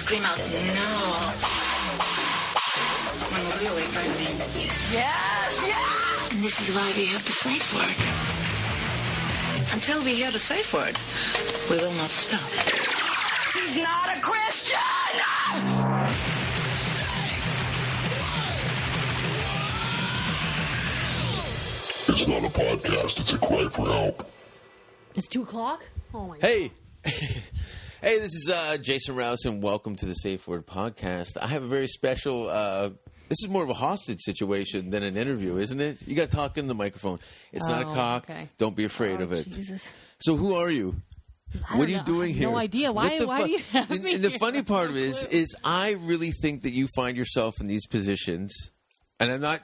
scream out, no. When the real way, I mean, yes, yes! And this is why we have the safe word. Until we hear the safe word, we will not stop. She's not a Christian! It's not a podcast, it's a cry for help. It's 2:00? Oh my Hey. Hey, this is Jason Rouse, and welcome to the Safe Word Podcast. I have a very special, this is more of a hostage situation than an interview, isn't it? You got to talk in the microphone. It's not a cock. Okay. Don't be afraid of it. Jesus. So who are you? What are you doing here? No idea. Why do you have me And the funny part of it is I really think that you find yourself in these positions, and I'm not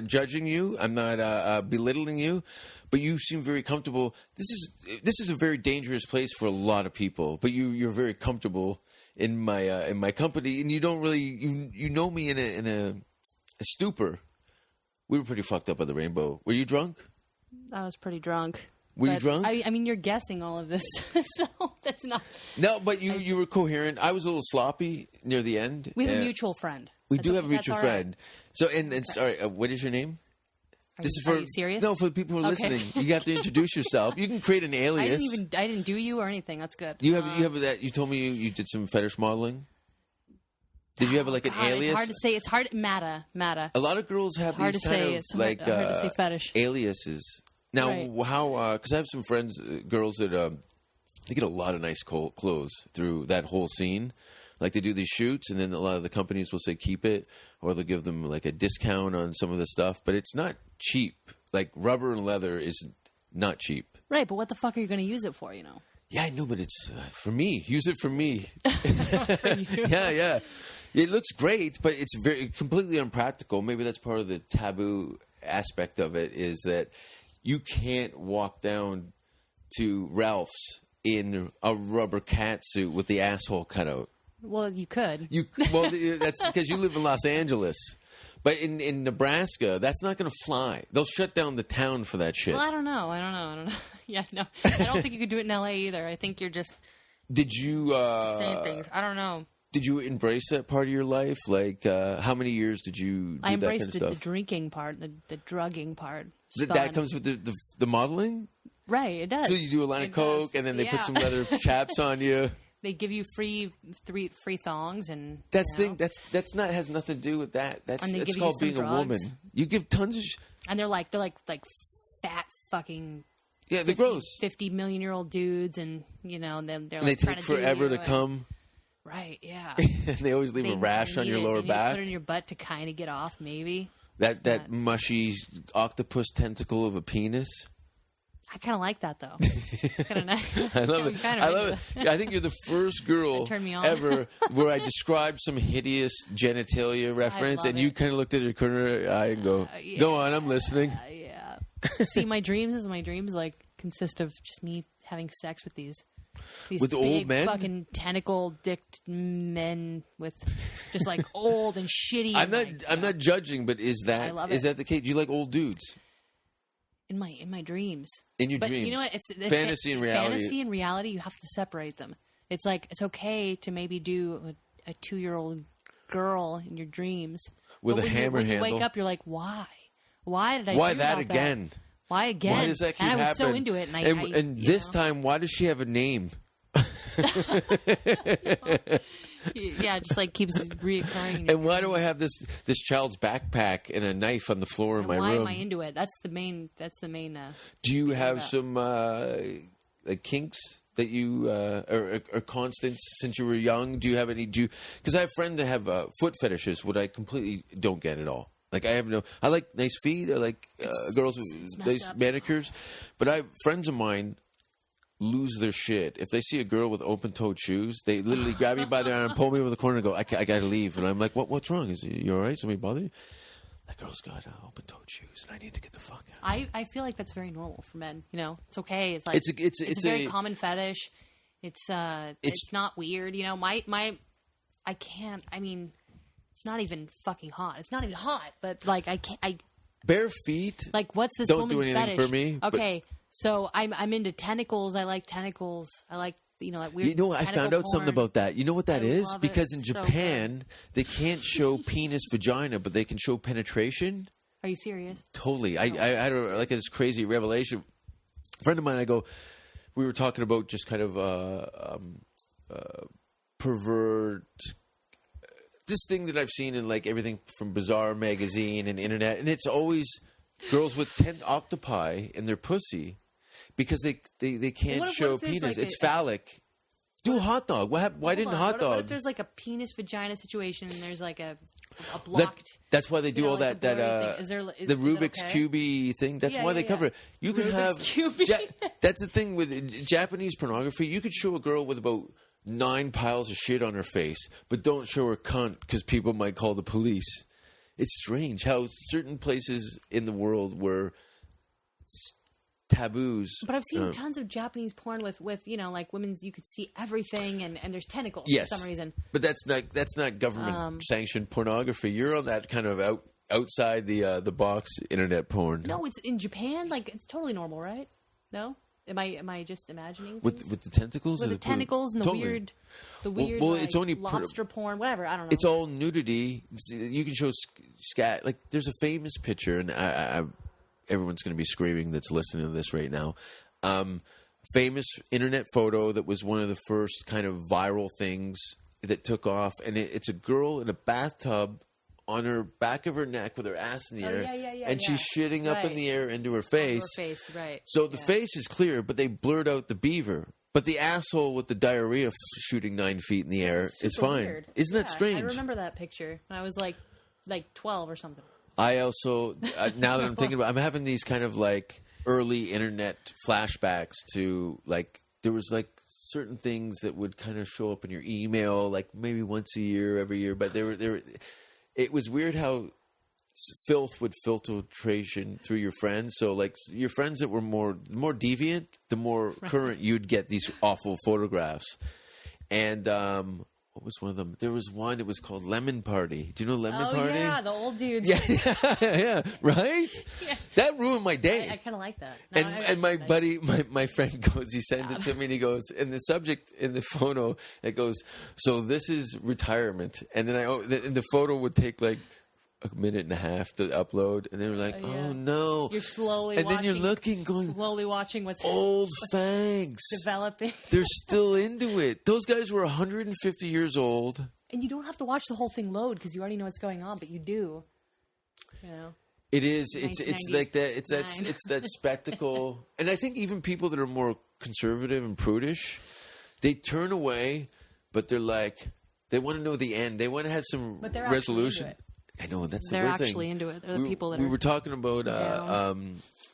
judging you. I'm not belittling you, but you seem very comfortable. This is a very dangerous place for a lot of people, but you're very comfortable in my company, and you don't really you know me in a stupor. We were pretty fucked up at the Rainbow. Were you drunk? I was pretty drunk. Were you drunk? I mean, you're guessing all of this, so that's not. No, but you were coherent. I was a little sloppy near the end. We have a mutual friend. We do have a mutual friend. Right. So, and sorry, what is your name? Are you serious? No, for the people who are listening. You have to introduce yourself. You can create an alias. I didn't do you or anything. That's good. You have that. You told me you did some fetish modeling. Did you have like an alias? It's hard to say. It's hard. Mada. A lot a lot of girls have these kind of like hard to say fetish aliases. Now, right. How? Because I have some friends, girls that they get a lot of nice clothes through that whole scene. Like they do these shoots, and then a lot of the companies will say keep it, or they'll give them like a discount on some of the stuff. But it's not cheap. Like rubber and leather is not cheap. Right, but what the fuck are you going to use it for? You know? Yeah, I know, but it's for me. Use it for me. For you. Yeah. It looks great, but it's very completely unpractical. Maybe that's part of the taboo aspect of it is that you can't walk down to Ralph's in a rubber cat suit with the asshole cut out. Well, you could. That's because you live in Los Angeles. But in Nebraska, that's not going to fly. They'll shut down the town for that shit. Well, I don't know. Yeah, no. I don't think you could do it in L.A. either. I think you're just Did you saying things. I don't know. Did you embrace that part of your life? Like, how many years did you do I embraced that kind of stuff? the drinking part, the drugging part. That comes with the modeling? Right, it does. So you do a line of coke, and then they put some leather chaps on you. They give you free thongs, and that's has nothing to do with that. It's called being drugs. A woman. You give tons of and they're like fat fucking they're gross 50 million-year-old dudes, and they're and they take forever to come. Right, yeah. And they always leave a rash on your lower back. Put it in your butt to kind of get off, maybe. That mushy octopus tentacle of a penis. I kind of like that, though. Kinda nice. I love it. I love it. I think you're the first girl ever where I described some hideous genitalia reference, and you kind of looked at your corner eye and go, "Go on, I'm listening." Yeah. See, my dreams consist of just me having sex with these with big, old men, fucking tentacle-dicked men with just like old and shitty. I'm not judging, but is that the case? Do you like old dudes? In my dreams. In your dreams. You know what? It's fantasy and reality. Fantasy and reality, you have to separate them. It's like it's okay to maybe do a 2-year-old girl in your dreams with a hammer handle. When you wake up, you're like, why? Why did I? Why do that again? That? Why again? Why does that keep happening? I was so into it, and this time, why does she have a name? Yeah, just like keeps reoccurring. And why do I have this child's backpack and a knife on the floor in my room? Why am I into it? That's the main. Do you have some like kinks that you are constants since you were young? Do you have any? Because I have friends that have foot fetishes, what I completely don't get at all. Like I like nice feet. I like girls with nice manicures, but I have friends of mine lose their shit if they see a girl with open-toed shoes. They literally grab me by the arm, pull me over the corner, and go, "I gotta leave." And I'm like, "What's wrong? Is you all right? Somebody bother you?" That girl's got open-toed shoes, and I need to get the fuck out. I feel like that's very normal for men. It's okay. It's like it's a very common fetish. It's not weird. I can't. I mean, it's not even fucking hot. It's not even hot. But like, I can't. Bare feet. Like, what's this don't woman's do anything fetish? for me. Okay. So I'm into tentacles. I like tentacles. I like that weird. I found out something about that. You know what that is? Because in Japan, they can't show penis, vagina, but they can show penetration. Are you serious? Totally. I had this crazy revelation. A friend of mine, we were talking about just kind of pervert. This thing that I've seen in like everything from Bizarre magazine and internet, and it's always girls with 10 octopi in their pussy because they can't show penis. Like it's phallic. Do a hot dog. Why didn't hot dog? What if there's like a penis vagina situation and there's like a blocked? That's why they do all that. The Rubik's Cube thing. That's why they cover it. You could have. That's the thing with Japanese pornography. You could show a girl with about 9 piles of shit on her face, but don't show her cunt because people might call the police. It's strange how certain places in the world were taboos. But I've seen tons of Japanese porn with like women's. You could see everything, and there's tentacles for some reason. But that's not government sanctioned pornography. You're on that kind of outside the box internet porn. No, it's in Japan. Like it's totally normal, right? No. Am I just imagining with the tentacles? With the tentacles and the weird. Well, like, it's only lobster porn, whatever. I don't know. It's all nudity. You can show scat. Like there's a famous picture, and everyone's going to be screaming that's listening to this right now. Famous internet photo that was one of the first kind of viral things that took off, and it's a girl in a bathtub on her back of her neck with her ass in the air, and she's shitting up in the air into her face. Right. So the face is clear, but they blurred out the beaver. But the asshole with the diarrhea shooting 9 feet in the air is fine. Weird. Isn't that strange? I remember that picture when I was like 12 or something. I also, now that I'm thinking about it, I'm having these kind of like early internet flashbacks to like, there was like certain things that would kind of show up in your email, like maybe once a year, every year, but they were it was weird how filth would filtration through your friends. So, like, your friends that were more deviant, the more current you'd get these awful photographs. And what was one of them? There was one. It was called Lemon Party. Do you know Lemon Party? Oh yeah, the old dudes. Yeah, right. Yeah. That ruined my day. I kind of like that. No, and my buddy, my friend goes. He sends it to me, and he goes. And the subject in the photo, it goes. So this is retirement, and then and the photo would take like a minute and a half to upload, and they were like, "Oh no!" You're slowly, and then you're looking, going, slowly watching what's old fangs developing. They're still into it. Those guys were 150 years old, and you don't have to watch the whole thing load because you already know what's going on, but you do. You know, it is. It's like that. It's that spectacle, and I think even people that are more conservative and prudish, they turn away, but they're like, they want to know the end. They want to have some resolution. I know that's the weird thing. They're actually into it. They're the people that we were talking about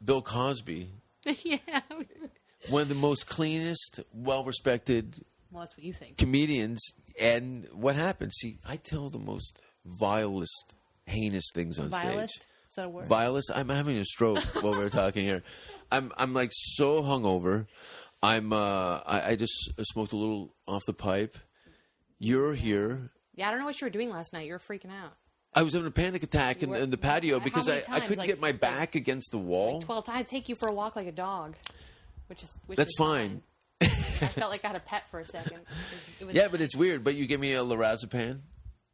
Bill Cosby. Yeah, one of the most cleanest, well-respected. Well, that's what you think. Comedians, and what happened? See, I tell the most vilest, heinous things on stage. Is that a word? Vilest. I'm having a stroke while we're talking here. I'm like so hungover. I just smoked a little off the pipe. You're here. Yeah, I don't know what you were doing last night. You were freaking out. I was having a panic attack in the patio because I couldn't get my back against the wall. 12 times. I'd take you for a walk like a dog, which that's fine. I felt like I had a pet for a second. It was but it's weird. But you gave me a lorazepam.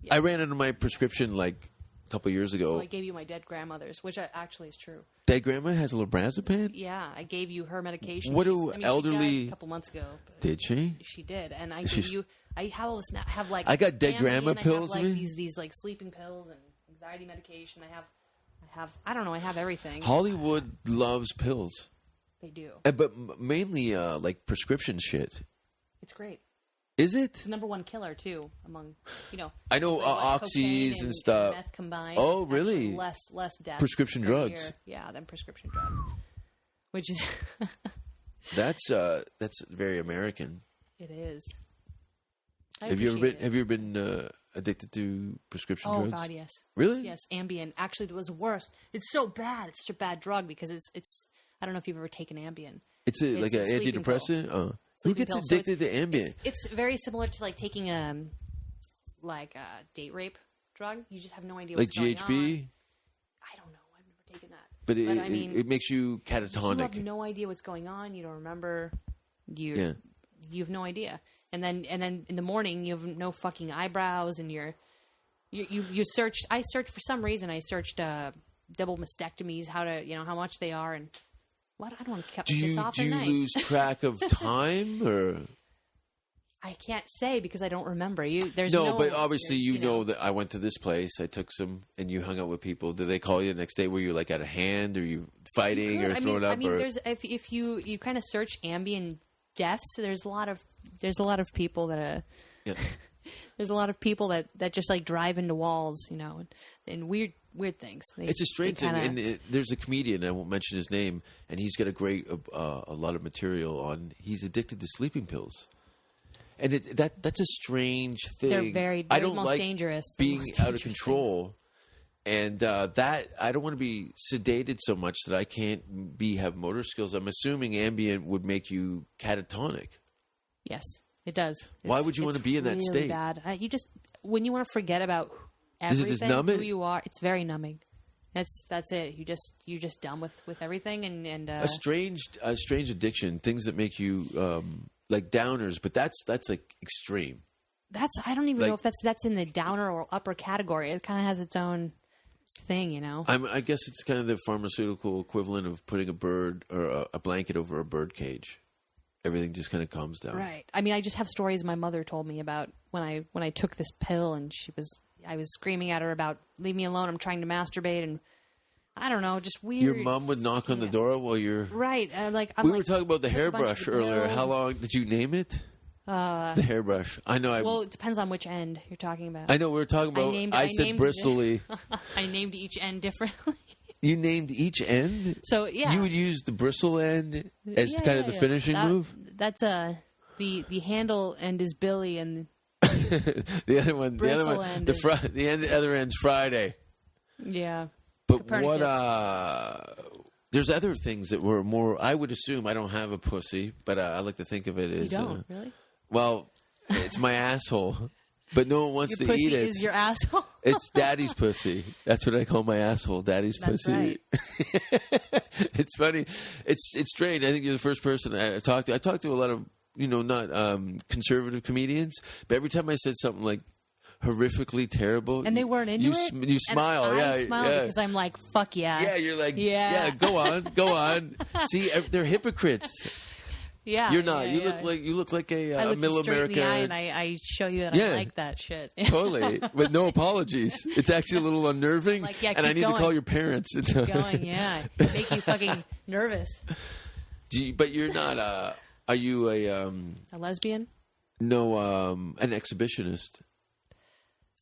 Yeah. I ran into my prescription like a couple years ago. So I gave you my dead grandmother's, which actually is true. Dead grandma has a lorazepam? Yeah, I gave you her medication. What do elderly? She died a couple months ago. Did she? She did, and I gave you. I have like I got dead grandma pills. I have like these like sleeping pills and anxiety medication. I don't know. I have everything. Hollywood loves pills. They do, but mainly like prescription shit. It's great. Is it? It's the #1 killer too among I know oxys and stuff. Meth combined. Oh, really? Less deaths. Prescription drugs. Year. Yeah, than prescription drugs. Which is that's very American. It is. Have you ever been addicted to prescription drugs? Oh God, yes. Really? Yes, Ambien. Actually, it was worse. It's so bad. It's such a bad drug because it's. I don't know if you've ever taken Ambien. It's like an antidepressant. Who gets addicted to Ambien? It's very similar to like taking a date rape drug. You just have no idea what's going on. Like GHB? I don't know. I've never taken that. But it makes you catatonic. You have no idea what's going on. You don't remember. You you have no idea. And then in the morning you have no fucking eyebrows, and you searched. I searched for some reason. I searched double mastectomies, how much they are, and what I don't want to cut my tits off. Do you nice. lose track of time or? I can't say because I don't remember. But obviously you know that I went to this place, I took some, and you hung out with people. Did they call you the next day? Were you like out of hand? Or you fighting or throwing up? There's if you kind of search ambient deaths, there's a lot of people that there's a lot of people that just like drive into walls, and weird things. It's a strange thing. And there's a comedian, I won't mention his name, and he's got a lot of material on. He's addicted to sleeping pills. And that's a strange thing. They're I don't most like dangerous. Being out of control. Things. And that I don't want to be sedated so much that I can't have motor skills. I'm assuming Ambien would make you catatonic. Yes, it does. Why would you want to be in that state? Bad. You just when you want to forget about everything, is it just numb who you are, it's very numbing. That's it. You're just done with everything and a strange addiction. Things that make you. Like downers, but that's like extreme. I don't even know if that's in the downer or upper category. It kind of has its own thing, I guess it's kind of the pharmaceutical equivalent of putting a bird or a blanket over a bird cage. Everything just kind of calms down. Right. I mean, I just have stories my mother told me about when I took this pill, and I was screaming at her about leave me alone. I'm trying to masturbate, and I don't know, just weird. Your mom would knock on the door while you're... Right. We were talking about the hairbrush earlier. How long did you name it? The hairbrush. I know. Well, it depends on which end you're talking about. I know. We were talking about... I said bristly. I named each end differently. You named each end? So, yeah. You would use the bristle end as kind of the finishing move? That's the handle end is Billy, and the other one... The other end's Friday. Yeah. But there's other things that were more, I would assume, I don't have a pussy, but I like to think of it as... You don't, really? Well, it's my asshole, but no one wants to eat it. Your pussy is your asshole? It's daddy's pussy. That's what I call my asshole, daddy's pussy. Right. It's funny. It's strange. I think you're the first person I talked to. I talked to a lot of, not conservative comedians, but every time I said something like, horrifically terrible, and they weren't into it. You smile, and I smile because I'm like, fuck yeah. Yeah, you're like, yeah, go on. See, they're hypocrites. Yeah, you're not. Yeah, You look like a look middle America. In the eye and I show you that I like that shit. Totally, with no apologies. It's actually a little unnerving. Like, yeah, and I need to call your parents. Keep going, yeah, make you fucking nervous. But you're not. Are you a lesbian? No, an exhibitionist.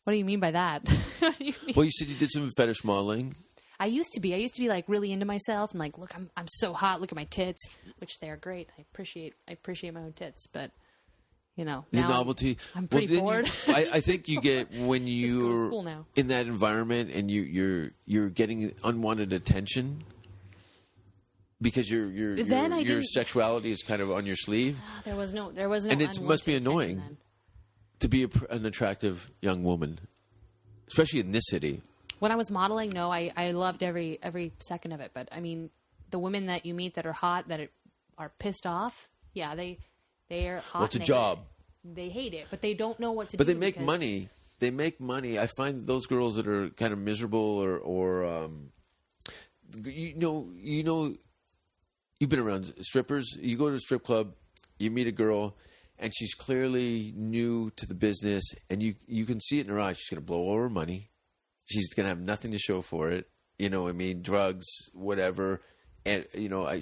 What do you mean by that? What do you mean? Well, you said you did some fetish modeling. I used to be like really into myself and like, look, I'm so hot. Look at my tits, which they are great. I appreciate my own tits, but the novelty. I'm pretty bored. I think you get when you're in that environment and you're getting unwanted attention because your sexuality is kind of on your sleeve. There was no, and it must be annoying. Then. To be an attractive young woman, especially in this city. When I was modeling, no, I loved every second of it. But I mean, the women that you meet that are hot, that are pissed off, yeah, they are hot. Well, it's a job. They hate it, but they don't know what to do. But they make money. They make money. I find those girls that are kind of miserable or you've been around strippers. You go to a strip club, you meet a girl. And she's clearly new to the business, and you can see it in her eyes. She's going to blow all her money. She's going to have nothing to show for it. Drugs, whatever. And,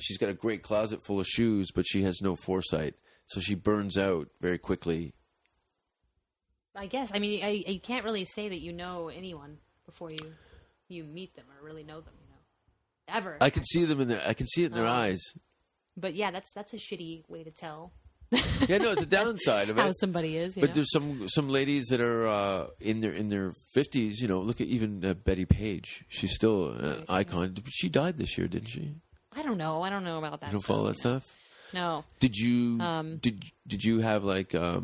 she's got a great closet full of shoes, but she has no foresight. So she burns out very quickly. I guess. I mean, you can't really say that you know anyone before you meet them or really know them, ever. I can see them I can see it in their eyes. But yeah, that's a shitty way to tell. Yeah, no, it's a downside of it. How somebody is, but there's some ladies that are in their 50s. Look at even Betty Page. She's still an icon. Yeah. She died this year, didn't she? I don't know about that. You don't follow that stuff? No. Did you did you have like a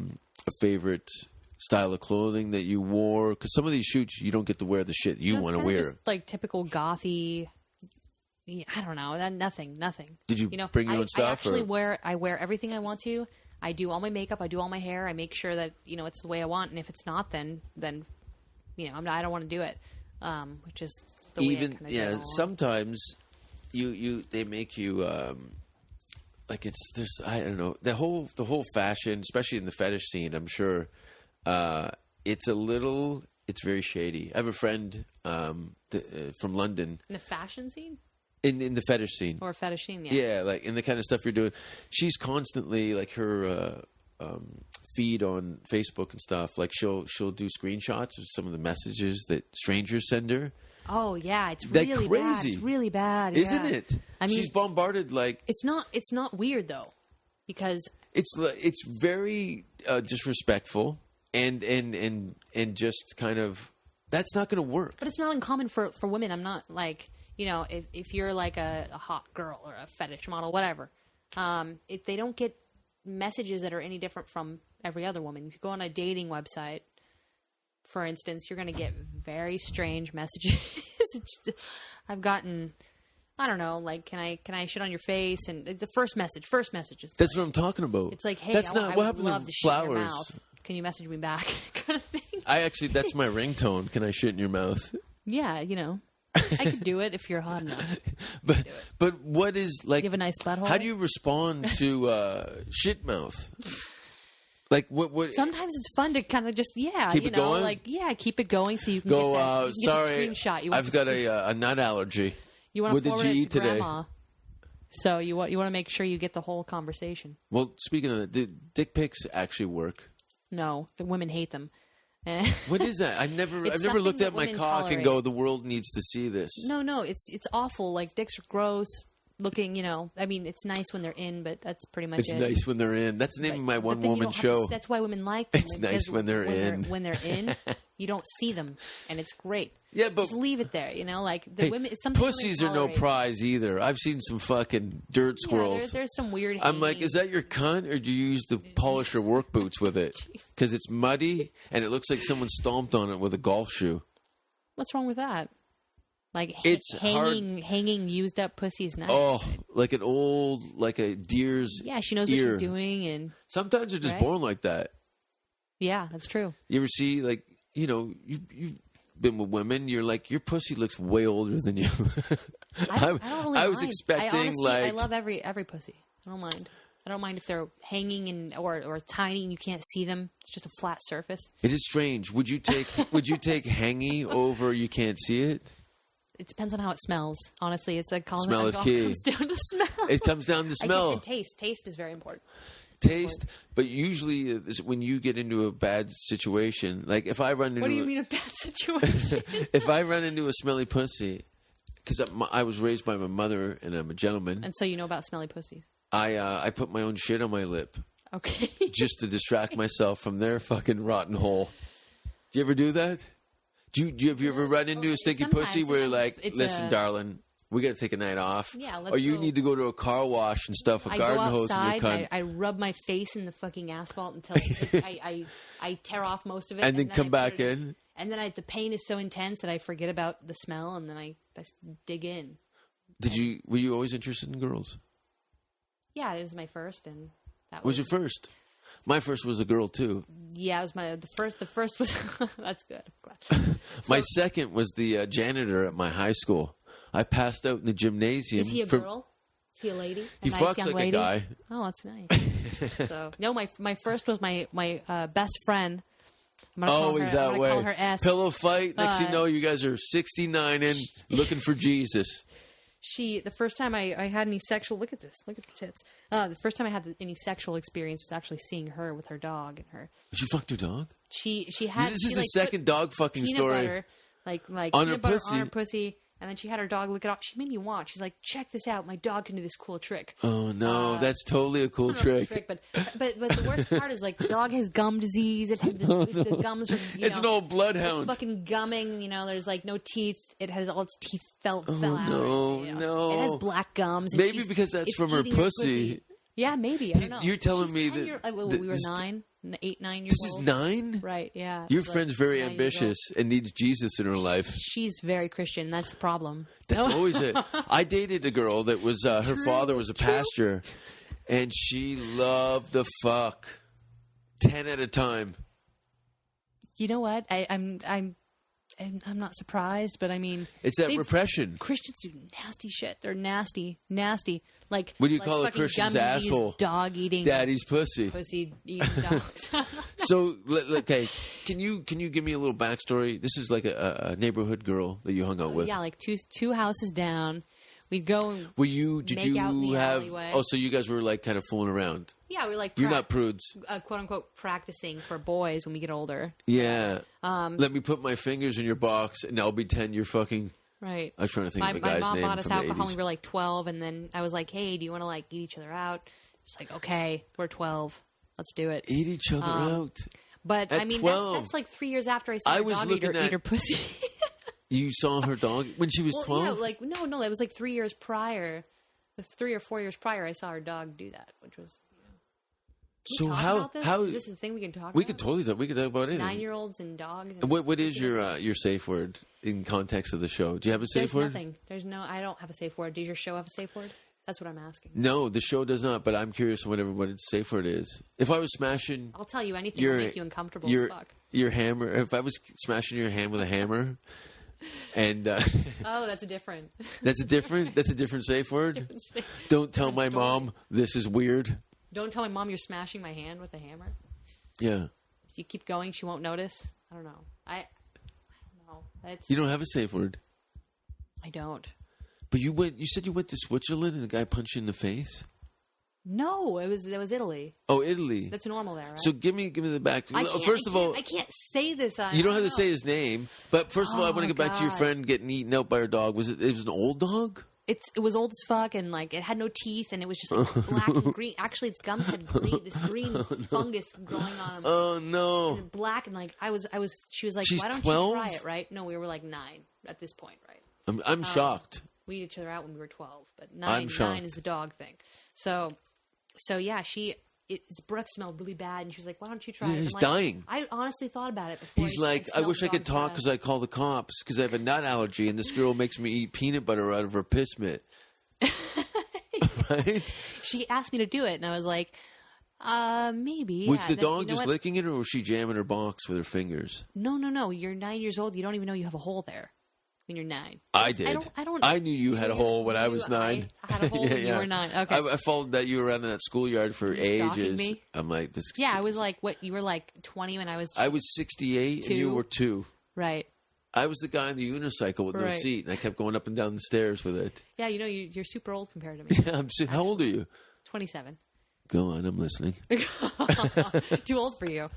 favorite style of clothing that you wore? Because some of these shoots you don't get to wear the shit you want to wear. Just like typical gothy. I don't know. Nothing. Did you bring your own stuff? I wear everything I want to. I do all my makeup. I do all my hair. I make sure that, you know, it's the way I want. And if it's not, then you know, I don't want to do it. Which is the way I kind of sometimes they make you like I don't know, the whole fashion, especially in the fetish scene. I'm sure it's very shady. I have a friend from London in the fashion scene. In the fetish scene. Or fetish scene, yeah. Yeah, like in the kind of stuff you're doing. She's constantly, like, her feed on Facebook and stuff, like she'll do screenshots of some of the messages that strangers send her. Oh, yeah, it's really bad. It's really bad, isn't it? I mean, she's bombarded, like... It's not weird, though, because... It's very disrespectful and just kind of... That's not going to work. But it's not uncommon for women. I'm not, like... You know, if you're like a hot girl or a fetish model, whatever, if they don't get messages that are any different from every other woman. If you go on a dating website, for instance, you're going to get very strange messages. I've gotten, I don't know, like, can I shit on your face? And the first message is that's what I'm talking about. It's like, hey, that's I would love to shit in your mouth. Can you message me back? Kind of thing. That's my ringtone. Can I shit in your mouth? Yeah, you know. I could do it if you're hot enough. But what is, like... You have a nice butthole? How do you respond to shit mouth? Like, what... Sometimes it's fun to kind of just, keep it going? Like, keep it going so you can go, get the sorry, screenshot. I've got a nut allergy. You want to forward it to today? Grandma. So you want to make sure you get the whole conversation. Well, speaking of that, do dick pics actually work? No, the women hate them. What is that? I've never looked at my cock and go, the world needs to see this. No, it's awful. Like, dicks are gross looking, you know. I mean, it's nice when they're in, but that's pretty much it. It's nice when they're in. That's the name of my one-woman show. That's why women like them. It's nice when they're in. When they're in, you don't see them, and it's great. Yeah, but... Just leave it there, you know? Like, the women... It's something pussies are no prize either. I've seen some fucking dirt squirrels. Yeah, there's some weird... I'm like, is that your cunt, or do you use the polish your work boots with it? Because it's muddy, and it looks like someone stomped on it with a golf shoe. What's wrong with that? Like, hanging used up pussy's nice. Oh, like an old, like a deer's Yeah, she knows what she's doing. And sometimes they're just born like that. Yeah, that's true. You ever see, like, you know, you've been with women, you're like, your pussy looks way older than you. I don't really I was mind. expecting, I love every pussy. I don't mind. I don't mind if they're hanging or tiny and you can't see them. It's just a flat surface. It is strange. Would you take hangy over you can't see it? It depends on how it smells. Honestly, it's like smell is key. It comes down to smell. It comes down to smell. And taste. Taste is very important. Taste, but usually when you get into a bad situation, like if I run into... What do you mean a bad situation? If I run into a smelly pussy, because I was raised by my mother and I'm a gentleman. And so you know about smelly pussies. I put my own shit on my lip. Okay. Just to distract myself from their fucking rotten hole. Do you ever do that? Have you ever run into a stinky pussy where you're like, listen, darling, we got to take a night off? Yeah, let's Or you go. need to go to a car wash and stuff, a garden hose in your cunt. I rub my face in the fucking asphalt until I tear off most of it. And then come back in? And then the pain is so intense that I forget about the smell, and then I dig in. Were you always interested in girls? Yeah, it was my first, and that was your first? My first was a girl too. Yeah, it was the first was that's good. I'm glad. My second was the janitor at my high school. I passed out in the gymnasium. Is he a girl? Is he a lady? He fucks like a guy. Oh, that's nice. So no, my first was my best friend. I'm always that way. Call her S. Pillow fight. Next thing you know, you guys are 69 and looking for Jesus. The first time I had any sexual, look at this, look at the tits. The first time I had any sexual experience was actually seeing her with her dog and her. She fucked her dog? She had. This is the second dog fucking story. Butter, like on peanut her butter pussy. on her pussy, and then she had her dog lick it off. She made me watch. She's like, check this out. My dog can do this cool trick. Oh no, that's totally a cool trick. But the worst part is like the dog has gum disease. It had the gums are. It's an old bloodhound. It's fucking gumming. You know, there's like no teeth. It has all its teeth fell out. No, no. It has black gums. And maybe because that's from her pussy. Yeah, maybe. I don't know. You're telling me that we were 8, 9 years old. This is 9? Right, yeah. Your friend's very ambitious and needs Jesus in her life. She's very Christian. That's the problem. That's always it. I dated a girl that was, her father was a pastor. And she loved the fuck. 10 at a time. You know what? I'm not surprised, but I mean, it's that repression. Christians do nasty shit. They're nasty. Like, what do you call a Christian's asshole? Dog eating, daddy's pussy eating dogs. So, okay, can you give me a little backstory? This is like a neighborhood girl that you hung out with. Yeah, like two houses down. We'd go. And did you have? Alleyway. Oh, so you guys were like kind of fooling around. Yeah, we were like you're not prudes, quote unquote, practicing for boys when we get older. Yeah. Let me put my fingers in your box, and I'll pretend you're fucking. Right. I was trying to think of a guy's name. My mom bought us alcohol 80s. when we were like 12, and then I was like, "Hey, do you want to like eat each other out?" She's like, "Okay, we're 12, let's do it." Eat each other out. But at I mean, 12. that's like 3 years after I saw her dog eat her pussy. You saw her dog when she was 12? Yeah, like no, it was like 3 years prior. 3 or 4 years prior, I saw her dog do that, which was. So how is this the thing we can talk about? We could totally talk. We could talk about anything. 9-year-olds and dogs. And what is your safe word in context of the show? Do you have a safe word? There's nothing. I don't have a safe word. Does your show have a safe word? That's what I'm asking. No, the show does not. But I'm curious what its safe word is. If I was smashing, I'll tell you anything will make you uncomfortable as fuck. Your hammer. If I was smashing your hand with a hammer. And oh, that's a different. That's a different safe word. Don't tell my mom this is weird. Don't tell my mom you're smashing my hand with a hammer. Yeah. If you keep going, she won't notice. I don't know. I don't know. You don't have a safe word. I don't. But you said you went to Switzerland and the guy punched you in the face. No, it was Italy. Oh, Italy. That's normal there, right? So give me the back. First of all, I can't say this. You don't have to say his name. But first of all, I want to get back to your friend getting eaten out by her dog. It was an old dog? It was old as fuck, and like it had no teeth, and it was just like black and green. Actually, its gums had this green fungus growing on them. Oh no! And black, and like I was. She was like, She's "Why don't 12? you try it?" Right? No, we were like 9 at this point, right? I'm shocked. We eat each other out when we were 12, but 9 is the dog thing. So yeah, his breath smelled really bad, and she was like, "Why don't you try it?" He's dying. I honestly thought about it before. He's like, "I wish I could talk because I call the cops because I have a nut allergy, and this girl makes me eat peanut butter out of her piss mitt." Right? She asked me to do it, and I was like, maybe. Was the dog just licking it, or was she jamming her box with her fingers? No. You're 9 years old. You don't even know you have a hole there when you're 9. I did. I knew you had a hole when I was 9. I had a hole when you were 9. Okay. I followed you around in that schoolyard for ages. Me? I'm like, this. Yeah, I was like, what? You were like 20 when I was. I was 68, and you were 2. Right. I was the guy on the unicycle with no seat, and I kept going up and down the stairs with it. Yeah, you're super old compared to me. Yeah, how old are you? 27. Go on, I'm listening. Too old for you.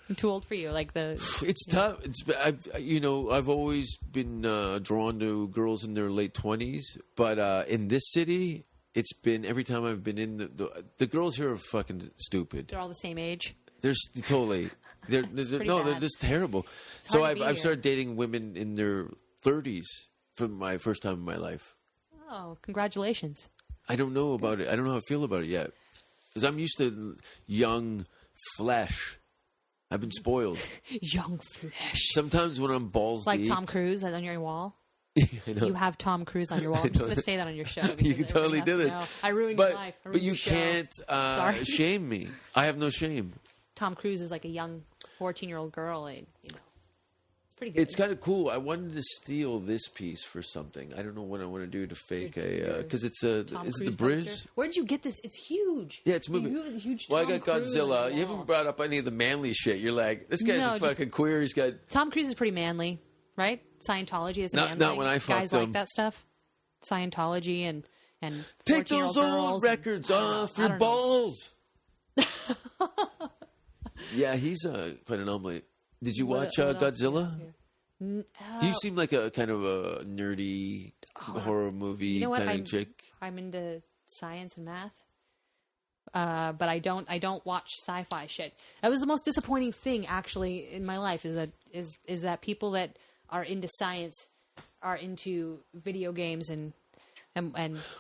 I'm too old for you. Like it's tough. I've always been drawn to girls in their late 20s, but in this city, it's been every time I've been in the girls here are fucking stupid. They're all the same age. They're totally. They're just terrible. So I've started dating women in their 30s for my first time in my life. Oh, congratulations! I don't know about it. I don't know how I feel about it yet because I'm used to young flesh. I've been spoiled. Young flesh. Sometimes when I'm balls like deep, Tom Cruise on your wall. I know. You have Tom Cruise on your wall. I'm just going to say that on your show. You can totally do this. I ruined your life. But you can't shame me. I have no shame. Tom Cruise is like a young 14-year-old girl. And, it's pretty good. It's kind of cool. I wanted to steal this piece for something. I don't know what I want to do to fake because it's a. Is it the bridge? Poster? Where did you get this? It's huge. Yeah, it's moving. You have a huge. Well, I got Godzilla. You haven't brought up any of the manly shit. You're like, this guy's fucking queer. He's got. Tom Cruise is pretty manly, right? Scientology is manly. Not when I fucked guys like that stuff. Scientology and take those old records off your balls. Yeah, he's quite an omelet. Did you watch Godzilla? You seem like a kind of a nerdy horror movie kind of chick. I'm into science and math, but I don't watch sci-fi shit. That was the most disappointing thing actually in my life. Is that people that are into science are into video games and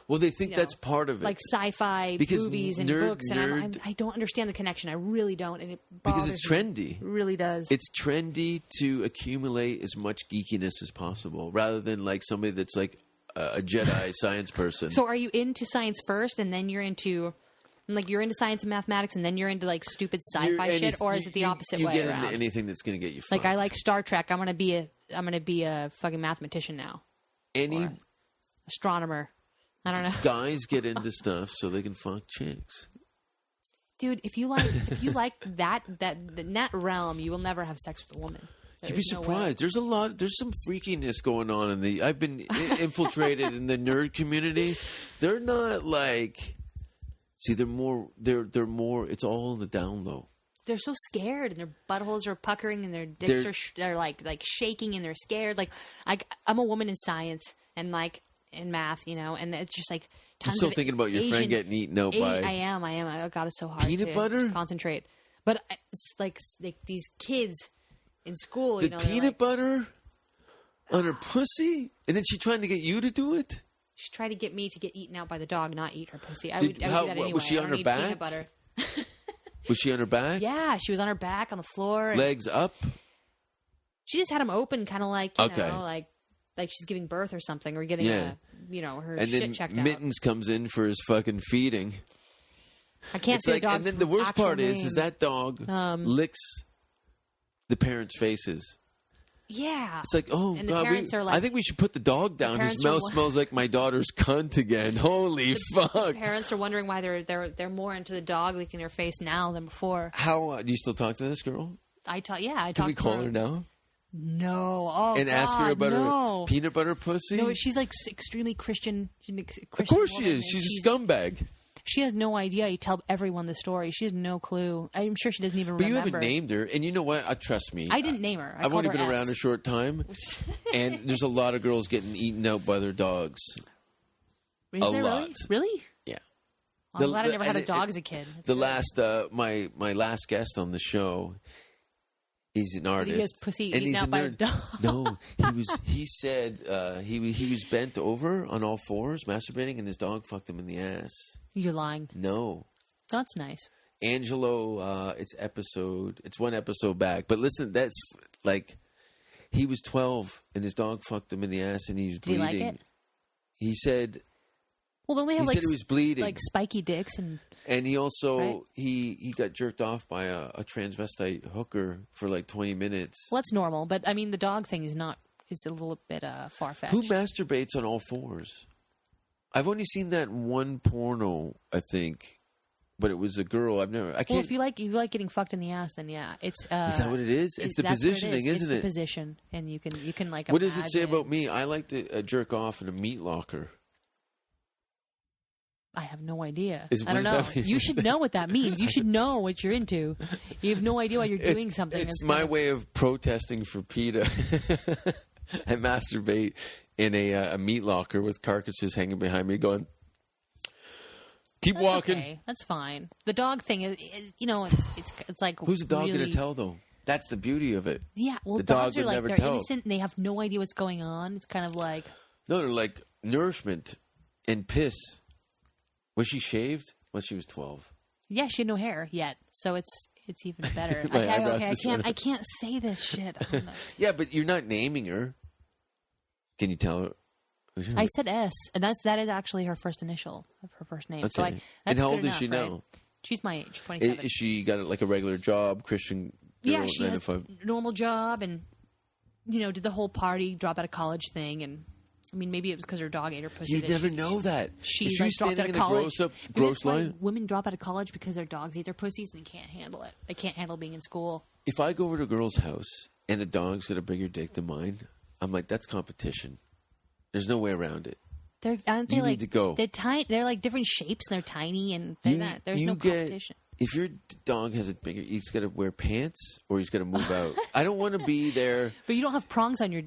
well, they think that's part of it, like sci-fi movies and books, and I don't understand the connection. I really don't, and it bothers because it's trendy. Me. It really does. It's trendy to accumulate as much geekiness as possible, rather than like somebody that's like a Jedi science person. So, are you into science first, and then you're into And, like, you're into science and mathematics, and then you're into, like, stupid sci-fi shit, or is it the opposite way around? You get into anything that's going to get you fucked. Like, I like Star Trek. I'm gonna be a fucking mathematician now. Or astronomer. I don't know. Guys get into stuff so they can fuck chicks. Dude, if you like that in that realm, you will never have sex with a woman. You'd be surprised. There's some freakiness going on I've been infiltrated in the nerd community. They're not like, they're more, it's all in the down low. They're so scared, and their buttholes are puckering, and their dicks they're like shaking, and they're scared. Like, I'm a woman in science and like in math, you know, and it's just like tons I'm still of thinking about your friend getting eaten out by. I am. I got it so hard. Peanut butter? To concentrate, but it's like these kids in school. The peanut butter on her pussy, and then she trying to get you to do it. She tried to get me to get eaten out by the dog, not eat her pussy. I would do that anyway. Was she on her back? Peanut butter. Was she on her back? Yeah, she was on her back on the floor. Legs up? She just had them open, kind of like, you know, like she's giving birth or something, or getting her shit checked out. And then Mittens comes in for his fucking feeding. I can't see the dog's. And then the worst part is that dog licks the parents' faces. Yeah. It's like, oh, and God, the parents are like, I think we should put the dog down. His mouth smells like my daughter's cunt again. Holy fuck. The parents are wondering why they're more into the dog licking their face now than before. How do you still talk to this girl? I talk to her. Can we call her now? No. Oh, and ask her about her peanut butter pussy? No, she's like extremely Christian. Of course she is. She's a scumbag. She has no idea. You tell everyone the story. She has no clue. I'm sure she doesn't even remember. But you haven't named her. And you know what? Trust me. I didn't name her. I've only been around a short time. And there's a lot of girls getting eaten out by their dogs. A lot. Really? Yeah. I'm glad I never had a dog as a kid. My last guest on the show, he's an artist. Did he get his pussy eaten out by a dog? No, he said he was bent over on all fours, masturbating, and his dog fucked him in the ass. You're lying. No. That's nice. Angelo, it's one episode back. But listen, that's like, he was 12 and his dog fucked him in the ass and he's bleeding. Did he like it? He said... Well, don't they have he said he was bleeding. Like spiky dicks and he also right? he got jerked off by a transvestite hooker for like 20 minutes. Well, that's normal, but I mean the dog thing is a little bit far fetched. Who masturbates on all fours? I've only seen that one porno, I think, but it was a girl. I can't. Well, if you like getting fucked in the ass, then yeah, it's. Is that what it is? It's the positioning, isn't it? It's the position, and you can like. What does it say about me? I like to jerk off in a meat locker. I have no idea. I don't know. You should know what that means. You should know what you're into. You have no idea why you're doing something. It's my way of protesting for PETA. I masturbate in a meat locker with carcasses hanging behind me going, keep walking. Okay. That's fine. The dog thing is, it's like. Who's the dog really... going to tell, though? That's the beauty of it. Yeah, well, the dogs dog are like, never they're tell. innocent and they have no idea what's going on. It's kind of like. No, they're like nourishment and piss. Was she shaved when she was 12? Yeah, she had no hair yet, so it's even better. I can't say this shit. Yeah, but you're not naming her. Can you tell her? I said S, and that is actually her first initial of her first name. Okay. So and how old is she now? Right? She's my age, 27. Is she got like a regular job, Christian girl? Yeah, she has a normal job, and did the whole party, drop out of college thing, and. I mean, maybe it was because her dog ate her pussy. You never know that. She's like dropped out of college. Gross line. Women drop out of college because their dogs eat their pussies and they can't handle it. They can't handle being in school. If I go over to a girl's house and the dog's got a bigger dick than mine, I'm like, that's competition. There's no way around it. Aren't they need to go. They're tiny. They're like different shapes and they're tiny and there's no competition. If your dog has a bigger, he's got to wear pants or he's got to move out. I don't want to be there. But you don't have prongs on your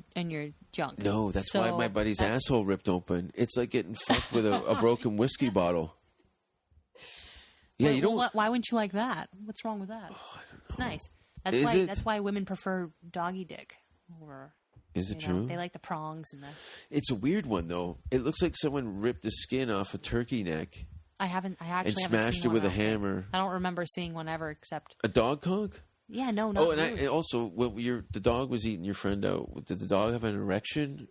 junk. No, that's why my buddy's asshole ripped open. It's like getting fucked with a broken whiskey bottle. Yeah, you don't. Why wouldn't you like that? What's wrong with that? Oh, I don't know. It's nice. That's why women prefer doggy dick. Is it true? They like the prongs and the. It's a weird one though. It looks like someone ripped the skin off a turkey neck. I actually and smashed it with a hammer. I don't remember seeing one ever except a dog cock. Yeah, no. Oh, and also, when the dog was eating your friend out, did the dog have an erection?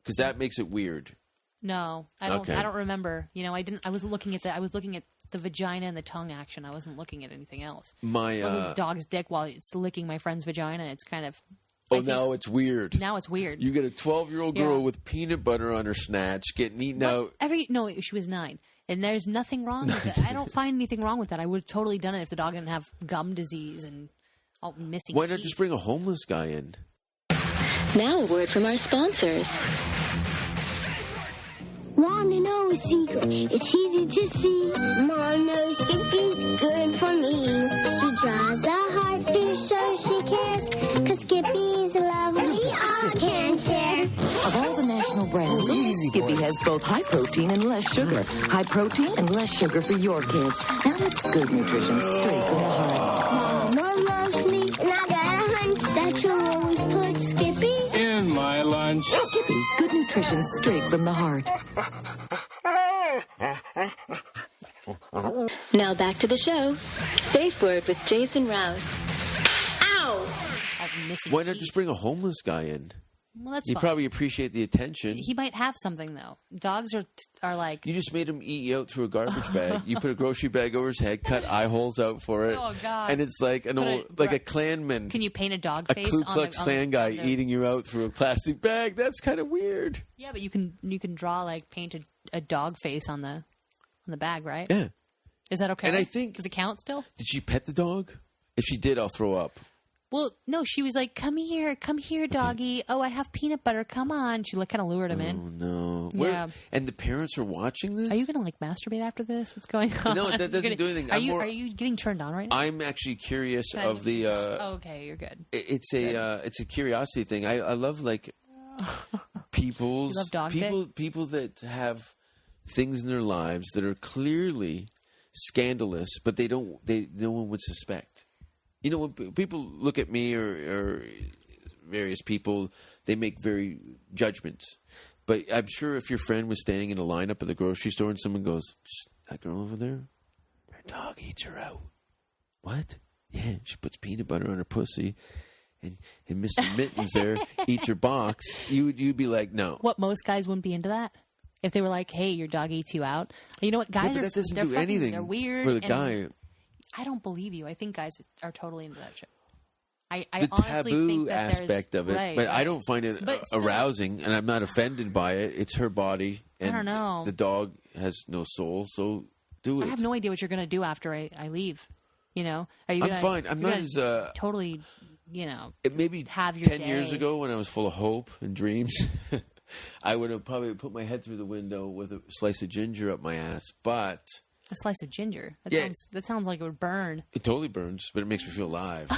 Because that makes it weird. No, I don't. Okay. I don't remember. I didn't. I was looking at the vagina and the tongue action. I wasn't looking at anything else. The dog's dick while it's licking my friend's vagina. It's kind of. Now it's weird. Now it's weird. You get a 12-year-old girl with peanut butter on her snatch getting eaten out. No, she was 9. And there's nothing wrong with it. I don't find anything wrong with that. I would have totally done it if the dog didn't have gum disease and missing Why not teeth. just bring a homeless guy in? Now a word from our sponsors. Wanna know a secret? It's easy to see. Mom knows Skippy's good for me. She draws a heartbeat so she cares. 'Cause Skippy's lovely, I can share. Of all the national brands, only Skippy has both high protein and less sugar. High protein and less sugar for your kids. Now that's good nutrition straight from the heart. Mama loves me, and I got a hunch that she'll always put Skippy in my lunch. Skippy, good nutrition straight from the heart. Now back to the show. Safe word with Jason Rouse. Ow! Why not just bring a homeless guy in? Well, that's You fine. probably appreciate the attention. He might have something though. Dogs are like. You just made him eat you out through a garbage bag. You put a grocery bag over his head, cut eye holes out for it. Oh God! And it's like a Klanman. Can you paint a dog a face? Ku Klux Klan guy eating you out through a plastic bag? That's kind of weird. Yeah, but you can draw paint a dog face on the bag, right? Yeah. Is that okay? And I think does it count still? Did she pet the dog? If she did, I'll throw up. Well, no, she was like, come here, doggy. Oh, I have peanut butter. Come on. She kind of lured him in. Oh, no. Yeah. And the parents are watching this? Are you going to masturbate after this? What's going on? No, that doesn't do anything. Are you getting turned on right now? I'm actually curious of the... okay, you're good. It's a curiosity thing. I love, people's... You love dog dick? People that have things in their lives that are clearly scandalous, but no one would suspect. You know, when people look at me or various people, they make very judgments. But I'm sure if your friend was standing in a lineup at the grocery store and someone goes, that girl over there, her dog eats her out. What? Yeah, she puts peanut butter on her pussy. And Mr. Mittens there eats her box. You'd be like, no. What, most guys wouldn't be into that? If they were like, hey, your dog eats you out. You know what? Guys but that doesn't do anything they're weird for the guy. I don't believe you. I think guys are totally into that shit. I the honestly taboo think that aspect of it, right, but right. I don't find it arousing, and I'm not offended by it. It's her body, and I don't know. The dog has no soul, so do it. I have no idea what you're going to do after I leave. You know, I'm fine. I'm not as totally. You know, it maybe have your 10 years ago when I was full of hope and dreams. I would have probably put my head through the window with a slice of ginger up my ass, but a slice of ginger. That sounds like it would burn. It totally burns, but it makes me feel alive.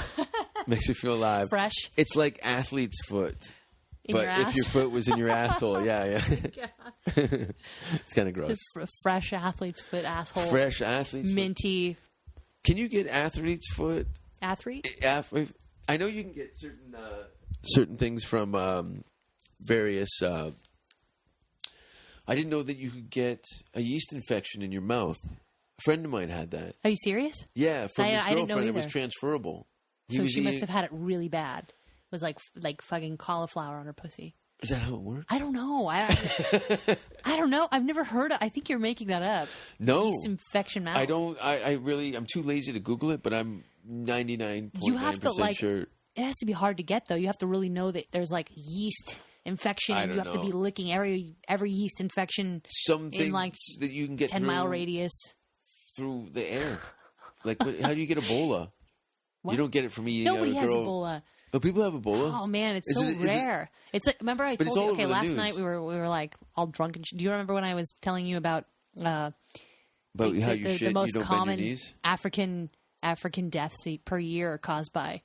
Makes me feel alive. Fresh. It's like athlete's foot. In but your ass? If your foot was in your asshole, yeah. It's kind of gross. Fresh athlete's foot asshole. Fresh athlete's minty. Foot. Can you get athlete's foot? Athlete? I know you can get certain things from various. I didn't know that you could get a yeast infection in your mouth. A friend of mine had that. Are you serious? Yeah, from his I didn't know girlfriend. It was either. transferable. So she must have had it really bad. It was like fucking cauliflower on her pussy. Is that how it works? I don't know. I don't know. I've never heard it. I think you're making that up. No. Yeast infection mouth. I don't. I'm too lazy to Google it, but I'm 99.9% sure. It has to be hard to get, though. You have to really know that there's yeast infection, and you have to be licking every yeast infection Some things that you can get 10-mile radius through the air. How do you get Ebola? What? You don't get it from eating Nobody a has girl. Ebola. Oh, people have Ebola. Oh man, it's so rare. It's like, remember I told you. Okay, last night we were like all drunk. And do you remember when I was telling you about how you shit? The most you don't common bend your knees? African deaths per year are caused by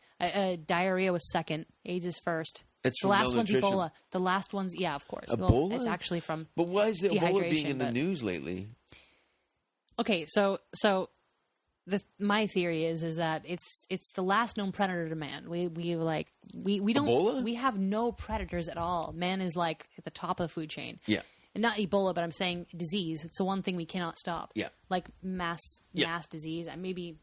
diarrhea was second, AIDS is first. It's the from last one's malnutrition. Ebola. The last one's of course. Ebola. Well, it's actually from. But why is Ebola being in the but- news lately? Okay, so my theory is that it's the last known predator to man. We don't Ebola? We have no predators at all. Man is at the top of the food chain. Yeah. And not Ebola, but I'm saying disease. It's the one thing we cannot stop. Yeah. Like mass disease. And maybe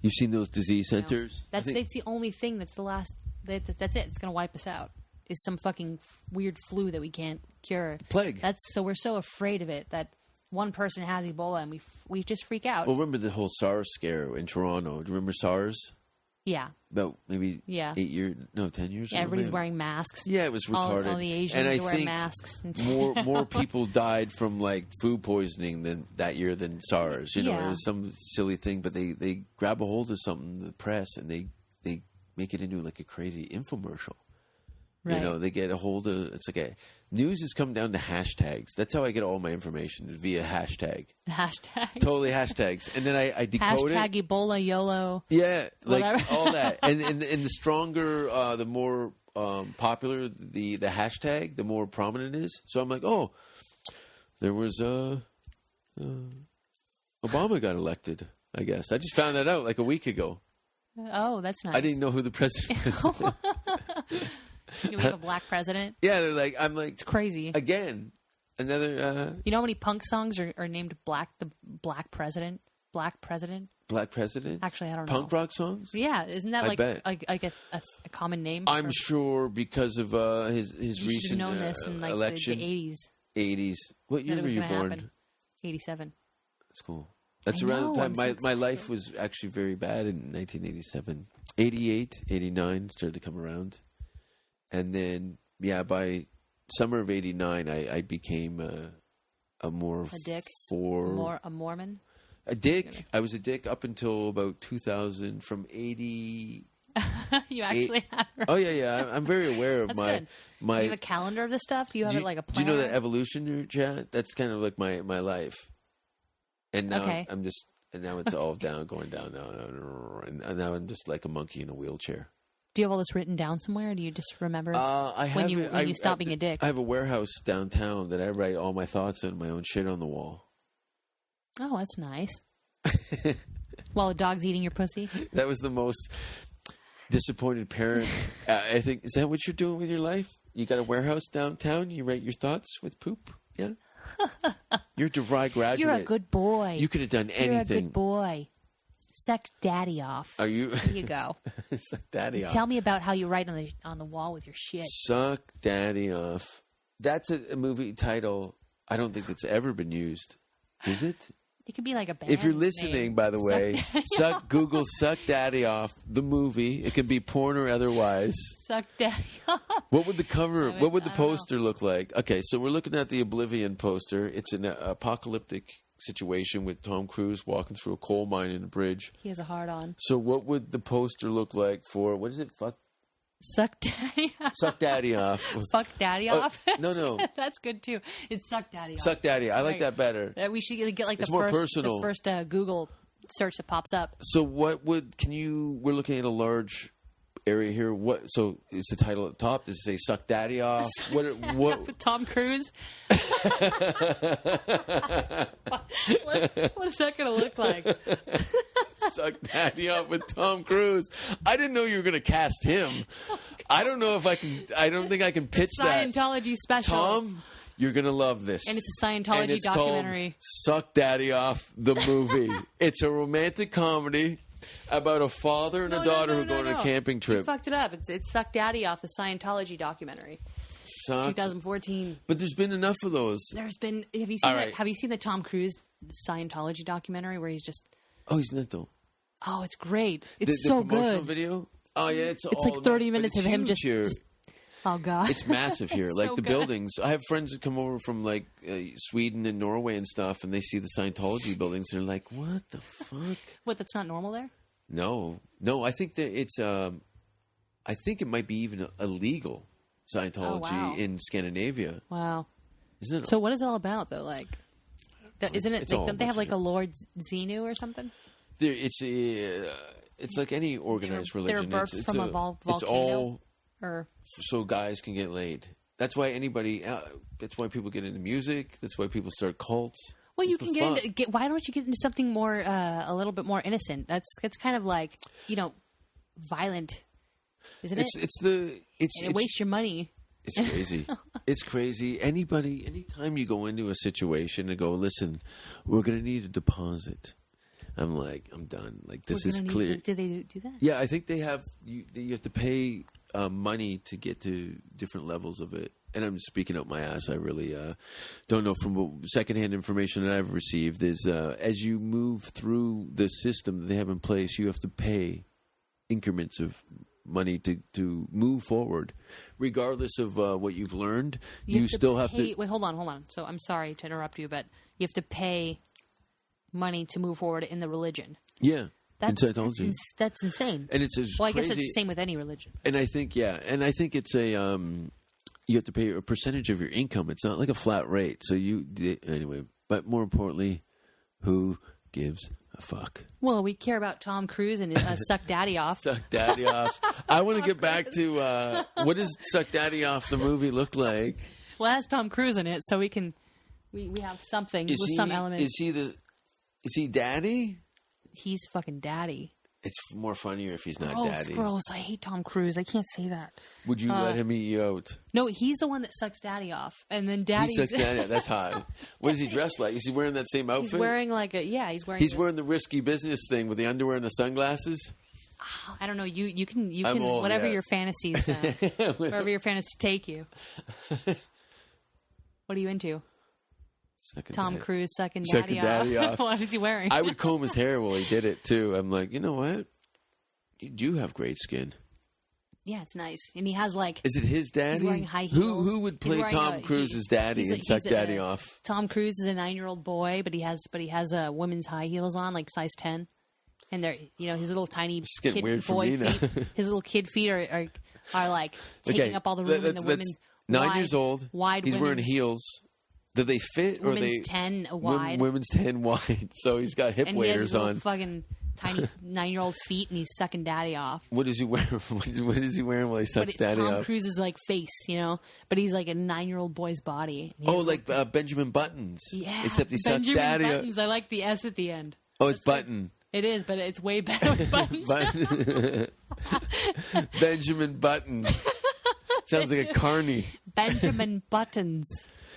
You've seen those disease centers? that's the only thing that's the last. That's it. It's going to wipe us out. Is some fucking weird flu that we can't cure. Plague. So we're so afraid of it that one person has Ebola and we just freak out. Well, remember the whole SARS scare in Toronto? Do you remember SARS? Yeah. About maybe 10 years ago. Yeah, everybody's wearing masks. Yeah, it was retarded. All the Asians wearing masks. more people died from like food poisoning that year than SARS. You know, it was some silly thing, but they grab a hold of something, the press, and they make it into like a crazy infomercial. Right. You know, they get a hold of it's like news has come down to hashtags. That's how I get all my information, via hashtag. Hashtags. Totally hashtags. And then I decode hashtag it. Ebola, YOLO. Yeah, like whatever. all that. And the stronger, the more popular the hashtag, the more prominent it is. So I'm like, oh, there was Obama got elected, I guess. I just found that out like a week ago. Oh, that's nice. I didn't know who the president was. We have a black president. Yeah, they're like, I'm like, it's crazy. Again, another. You know how many punk songs are named Black? The Black President, Black President. Black President. Actually, I don't know. Punk rock songs. Yeah, isn't that like a common name? I'm sure because of his recent known this in like election. The 80s. What year were you born? Happen. 87. That's cool. That's around the time my life was actually very bad in 1987. 88, 89 started to come around. And then, by summer of '89, I became a dick, a Mormon, a dick. I was a dick up until about 2000. From 80, you actually have. Oh yeah. I'm very aware of my. Do you have a calendar of this stuff? Do you have it like a plan? Do you know that evolution chat? That's kind of like my life. And now I'm just, and now it's all going down now, and now I'm just like a monkey in a wheelchair. Do you have all this written down somewhere? Or do you just remember when you stop being a dick? I have a warehouse downtown that I write all my thoughts and my own shit on the wall. Oh, that's nice. While a dog's eating your pussy? That was the most disappointed parent. I think, is that what you're doing with your life? You got a warehouse downtown? You write your thoughts with poop? Yeah? You're a DeVry graduate. You're a good boy. You could have done anything. You're a good boy. Suck daddy off. Are you? There you go. Suck daddy off. Tell me about how you write on the wall with your shit. Suck daddy off. That's a movie title. I don't think that's ever been used. Is it? It could be like a band. If you're listening, by the way, Google Suck Daddy Off, the movie. It could be porn or otherwise. Suck Daddy Off. What would the cover, what would the poster look like? Okay, so we're looking at the Oblivion poster. It's an apocalyptic situation with Tom Cruise walking through a coal mine in a bridge. He has a heart on. So what would the poster look like for, what is it? Suck Daddy Off. Suck Daddy Off. Fuck Daddy Off. No. That's good too. It's Suck Daddy Off. Suck Daddy. I like that better. We should get like it's the first Google search that pops up. So we're looking at a large area here. So is the title at the top? Does it say Suck Daddy Off? What with Tom Cruise? what is that going to look like? Suck Daddy Off with Tom Cruise. I didn't know you were going to cast him. I don't know if I can. I don't think I can pitch that. Scientology special. Tom, you're going to love this. And it's a Scientology documentary. Called Suck Daddy Off, the movie. It's a romantic comedy about a father and a daughter who go on a camping trip. You fucked it up. It's Suck Daddy Off, the Scientology documentary. 2014. But there's been enough of those. There's been. Have you seen that? Have you seen the Tom Cruise Scientology documentary where he's just? Oh, he's not though. Oh, it's great. It's the so promotional good. Video. Oh yeah, it's like 30 minutes of him just. Oh god, it's massive here. Like so the good. buildings. I have friends that come over from like Sweden and Norway and stuff, and they see the Scientology buildings. And they're like, "What the fuck? What? That's not normal there." No. I think that it's. I think it might be even illegal Scientology in Scandinavia. Wow. Isn't it? So what is it all about though? Like, isn't it? Like, don't they have like a Lord Xenu or something? It's like any organized religion. They're birthed from a volcano. It's all so guys can get laid. That's why that's why people get into music. That's why people start cults. Well, you can why don't you get into something more, a little bit more innocent? That's kind of like, violent, isn't it? It wastes your money. It's crazy. It's crazy. Anytime you go into a situation and go, listen, we're going to need a deposit. I'm like, I'm done. Like, this is clear. Do they do that? Yeah, I think they have. You have to pay money to get to different levels of it. and I'm speaking out my ass, I really don't know from secondhand information that I've received, is as you move through the system that they have in place, you have to pay increments of money to move forward. Regardless of what you've learned, you still have to... Wait, hold on. So I'm sorry to interrupt you, but you have to pay money to move forward in the religion. Yeah. That's insane. And it's I guess it's the same with any religion. And I think, it's a... you have to pay a percentage of your income. It's not like a flat rate. So anyway, but more importantly, who gives a fuck? Well, we care about Tom Cruise and Suck Daddy Off. Suck Daddy Off. I want to get back to what does Suck Daddy Off the movie look like? Well, it has Tom Cruise in it, so we have something with some element. Is he daddy? He's fucking daddy. It's more funnier if he's not daddy. Gross. I hate Tom Cruise. I can't say that. Would you let him eat you out? No, he's the one that sucks daddy off. And then daddy... He sucks daddy off. That's hot. What is he dressed like? Is he wearing that same outfit? He's wearing He's wearing the risky business thing with the underwear and the sunglasses? Oh, I don't know. You can whatever your fantasies... wherever your fantasies take you. What are you into? Tom Cruise sucking daddy off. What is he wearing? I would comb his hair while he did it, too. I'm like, you know what? You do have great skin. Yeah, it's nice. And he has like... Is it his daddy? He's wearing high heels. Who would play Tom Cruise's daddy and suck daddy off? Tom Cruise is a 9-year-old boy, but he has women's high heels on, like size 10. And they're, his little tiny kid boy feet. His little kid feet are like taking up all the room in the women's... 9 years old. Wide. He's wearing heels. Do they fit or women's 10 wide? Women's 10 wide. So he's got hip waders on. And fucking tiny 9-year-old feet, and he's sucking daddy off. What is he wearing? What is he wearing while he sucks daddy off? Tom Cruise's like face, but he's like a 9-year-old boy's body. Like Benjamin Buttons. Yeah, except he sucks daddy off. Buttons. I like the S at the end. Oh, it's Button. It is, but it's way better with buttons. Benjamin Buttons. Sounds like a carny. Benjamin Buttons.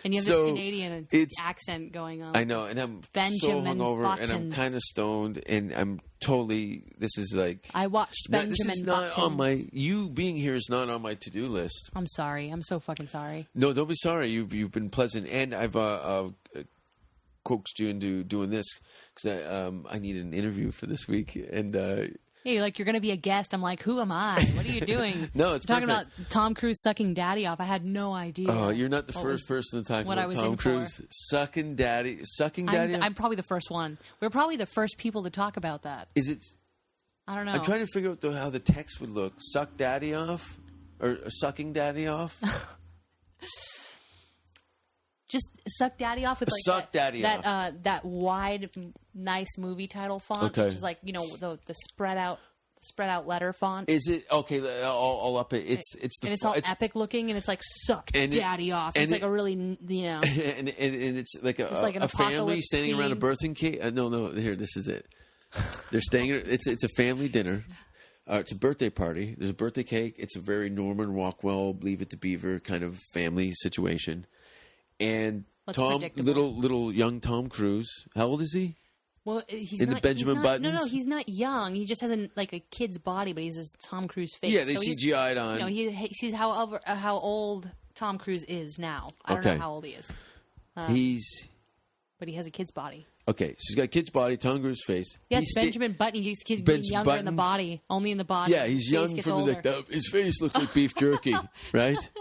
And you have this Canadian accent going on. I know, and I'm so hungover, Buttons. And I'm kind of stoned, and I'm totally. This is like I watched Benjamin. This is not Buttons. on my. You being here is not on my to-do list. I'm sorry. I'm so fucking sorry. No, don't be sorry. You've been pleasant, and I've coaxed you into doing this because I need an interview for this week, and. Yeah, you're like, you're going to be a guest. I'm like, who am I? What are you doing? No, it's talking about Tom Cruise sucking daddy off. I had no idea. Oh, you're not the first person to talk about Tom Cruise sucking daddy off? I'm probably the first one. We're probably the first people to talk about that. Is it? I don't know. I'm trying to figure out how the text would look. Suck daddy off? Or sucking daddy off? Just suck daddy off with like suck daddy off. That wide, nice movie title font, which is like the spread out letter font. Is it okay? All up it. It's all epic looking, and it's like suck daddy off. It's like a really and it's like a family standing around a birthing cake. No, here, this is it. They're staying. It's a family dinner. It's a birthday party. There's a birthday cake. It's a very Norman Rockwell, Leave It to Beaver kind of family situation. And little young Tom Cruise. How old is he? Well, he's in not, the Benjamin Buttons. No, he's not young. He just has a kid's body, but he's a Tom Cruise face. Yeah, they CGI'd on. He sees how old Tom Cruise is now. I don't know how old he is. But he has a kid's body. Okay, so he's got a kid's body, Tom Cruise face. Yeah, it's Benjamin Button. He's being younger Buttons. In the body, only in the body. Yeah, he's young from his face looks like beef jerky, right?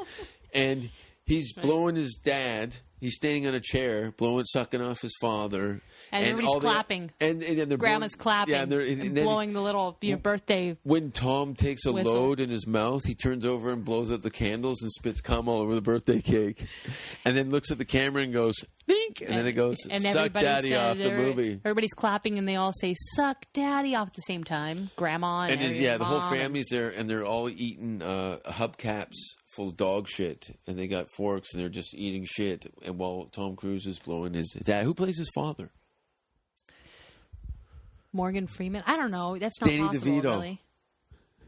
And he's blowing his dad. He's standing on a chair, sucking off his father. And everybody's clapping. And they're grandma's clapping. Yeah, and blowing the little birthday. When Tom takes a whistle. load in his mouth, he turns over and blows out the candles and spits cum all over the birthday cake. And then looks at the camera and goes, think. And then it goes, suck daddy off the movie. Everybody's clapping and they all say, suck daddy off at the same time. Grandma and the whole family's there and they're all eating hubcaps full of dog shit, and they got forks, and they're just eating shit. And while Tom Cruise is blowing his dad, who plays his father? Morgan Freeman. I don't know. That's not Danny possible, DeVito. Really.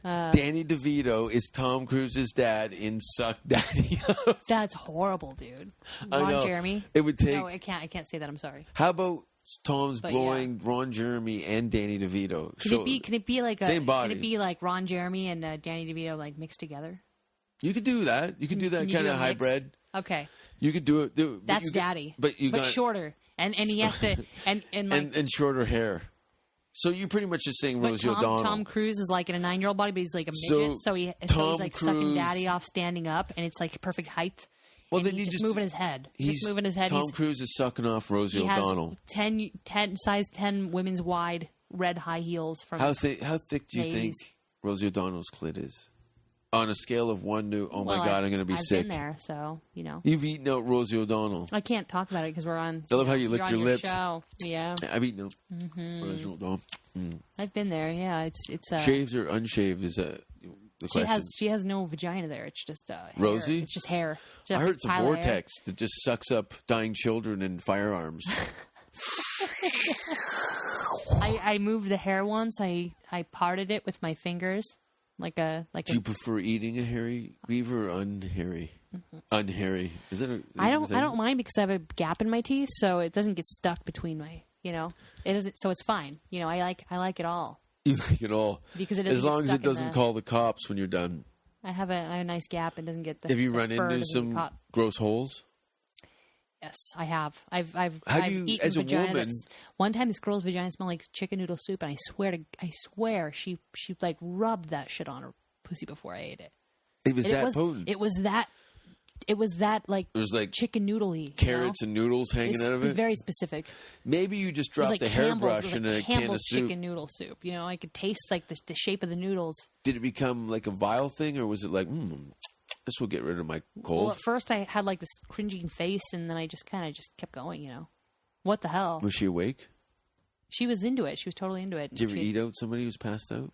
Danny DeVito is Tom Cruise's dad in Suck Daddy Up. That's horrible, dude. Ron Jeremy. It would take. No, I can't say that. I'm sorry. How about Tom's blowing Ron Jeremy and Danny DeVito? Can it be like same body? Can it be like Ron Jeremy and Danny DeVito like mixed together? You could do that. You could do that kind of hybrid. Okay. You could do it. That's daddy. But shorter. And he has to and shorter hair. So you're pretty much just saying Rosie O'Donnell. Tom Cruise is like in a 9-year-old body, but he's like a midget. So he's like sucking daddy off standing up, and it's like perfect height. Well, then he's just moving his head. Just moving his head. Tom Cruise is sucking off Rosie O'Donnell. Size 10 women's wide red high heels. From how thick do you think Rosie O'Donnell's clit is? On a scale of 1 to, my God, I'm going to be sick. I've been there, so, You've eaten out Rosie O'Donnell. I can't talk about it because we're on... I love how you licked your lips. Show. Yeah. I've eaten out Rosie O'Donnell. I've been there, yeah. It's shaved or unshaved is the question. She has no vagina there. It's just hair. Rosie? It's just hair. I heard it's a vortex that just sucks up dying children and firearms. I moved the hair once. I parted it with my fingers. Do you prefer eating a hairy beaver or unhairy? Unhairy. Is it? I don't mind because I have a gap in my teeth, so it doesn't get stuck between my. It isn't. So it's fine. I like it all. You like it all because it doesn't as long as it doesn't call the cops when you're done. I have a nice gap. It doesn't get the. Have you run into some gross holes? Yes, I have. I've eaten as a vagina. woman? One time, this girl's vagina smelled like chicken noodle soup, and I swear she like rubbed that shit on her pussy before I ate it. It was potent. It was that like. It was like chicken noodly. Carrots and noodles hanging out of it. It was very specific. Maybe you just dropped a hairbrush in a can of soup. Chicken noodle soup. I could taste like the shape of the noodles. Did it become like a vile thing, or was it like? This will get rid of my cold. Well, at first I had like this cringing face, and then I just kind of kept going, What the hell? Was she awake? She was into it. She was totally into it. Did you ever eat out somebody who's passed out?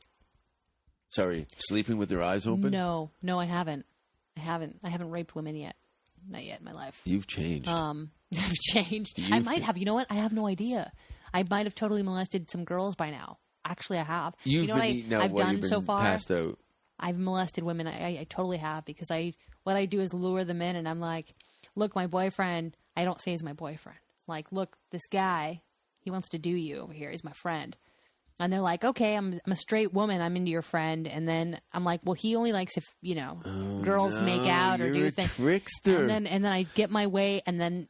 Sorry, sleeping with their eyes open? No, I haven't. I haven't raped women yet. Not yet in my life. You've changed. I've changed. I might have. You know what? I have no idea. I might have totally molested some girls by now. Actually, I have. You've been eating out while you've been passed out. I've molested women. I totally have because what I do is lure them in, and I'm like, look, my boyfriend. I don't say he's my boyfriend. Like, look, this guy, he wants to do you over here. He's my friend, and they're like, okay, I'm a straight woman. I'm into your friend, and then I'm like, well, he only likes if girls make out or do things. Trickster. And then I get my way, and then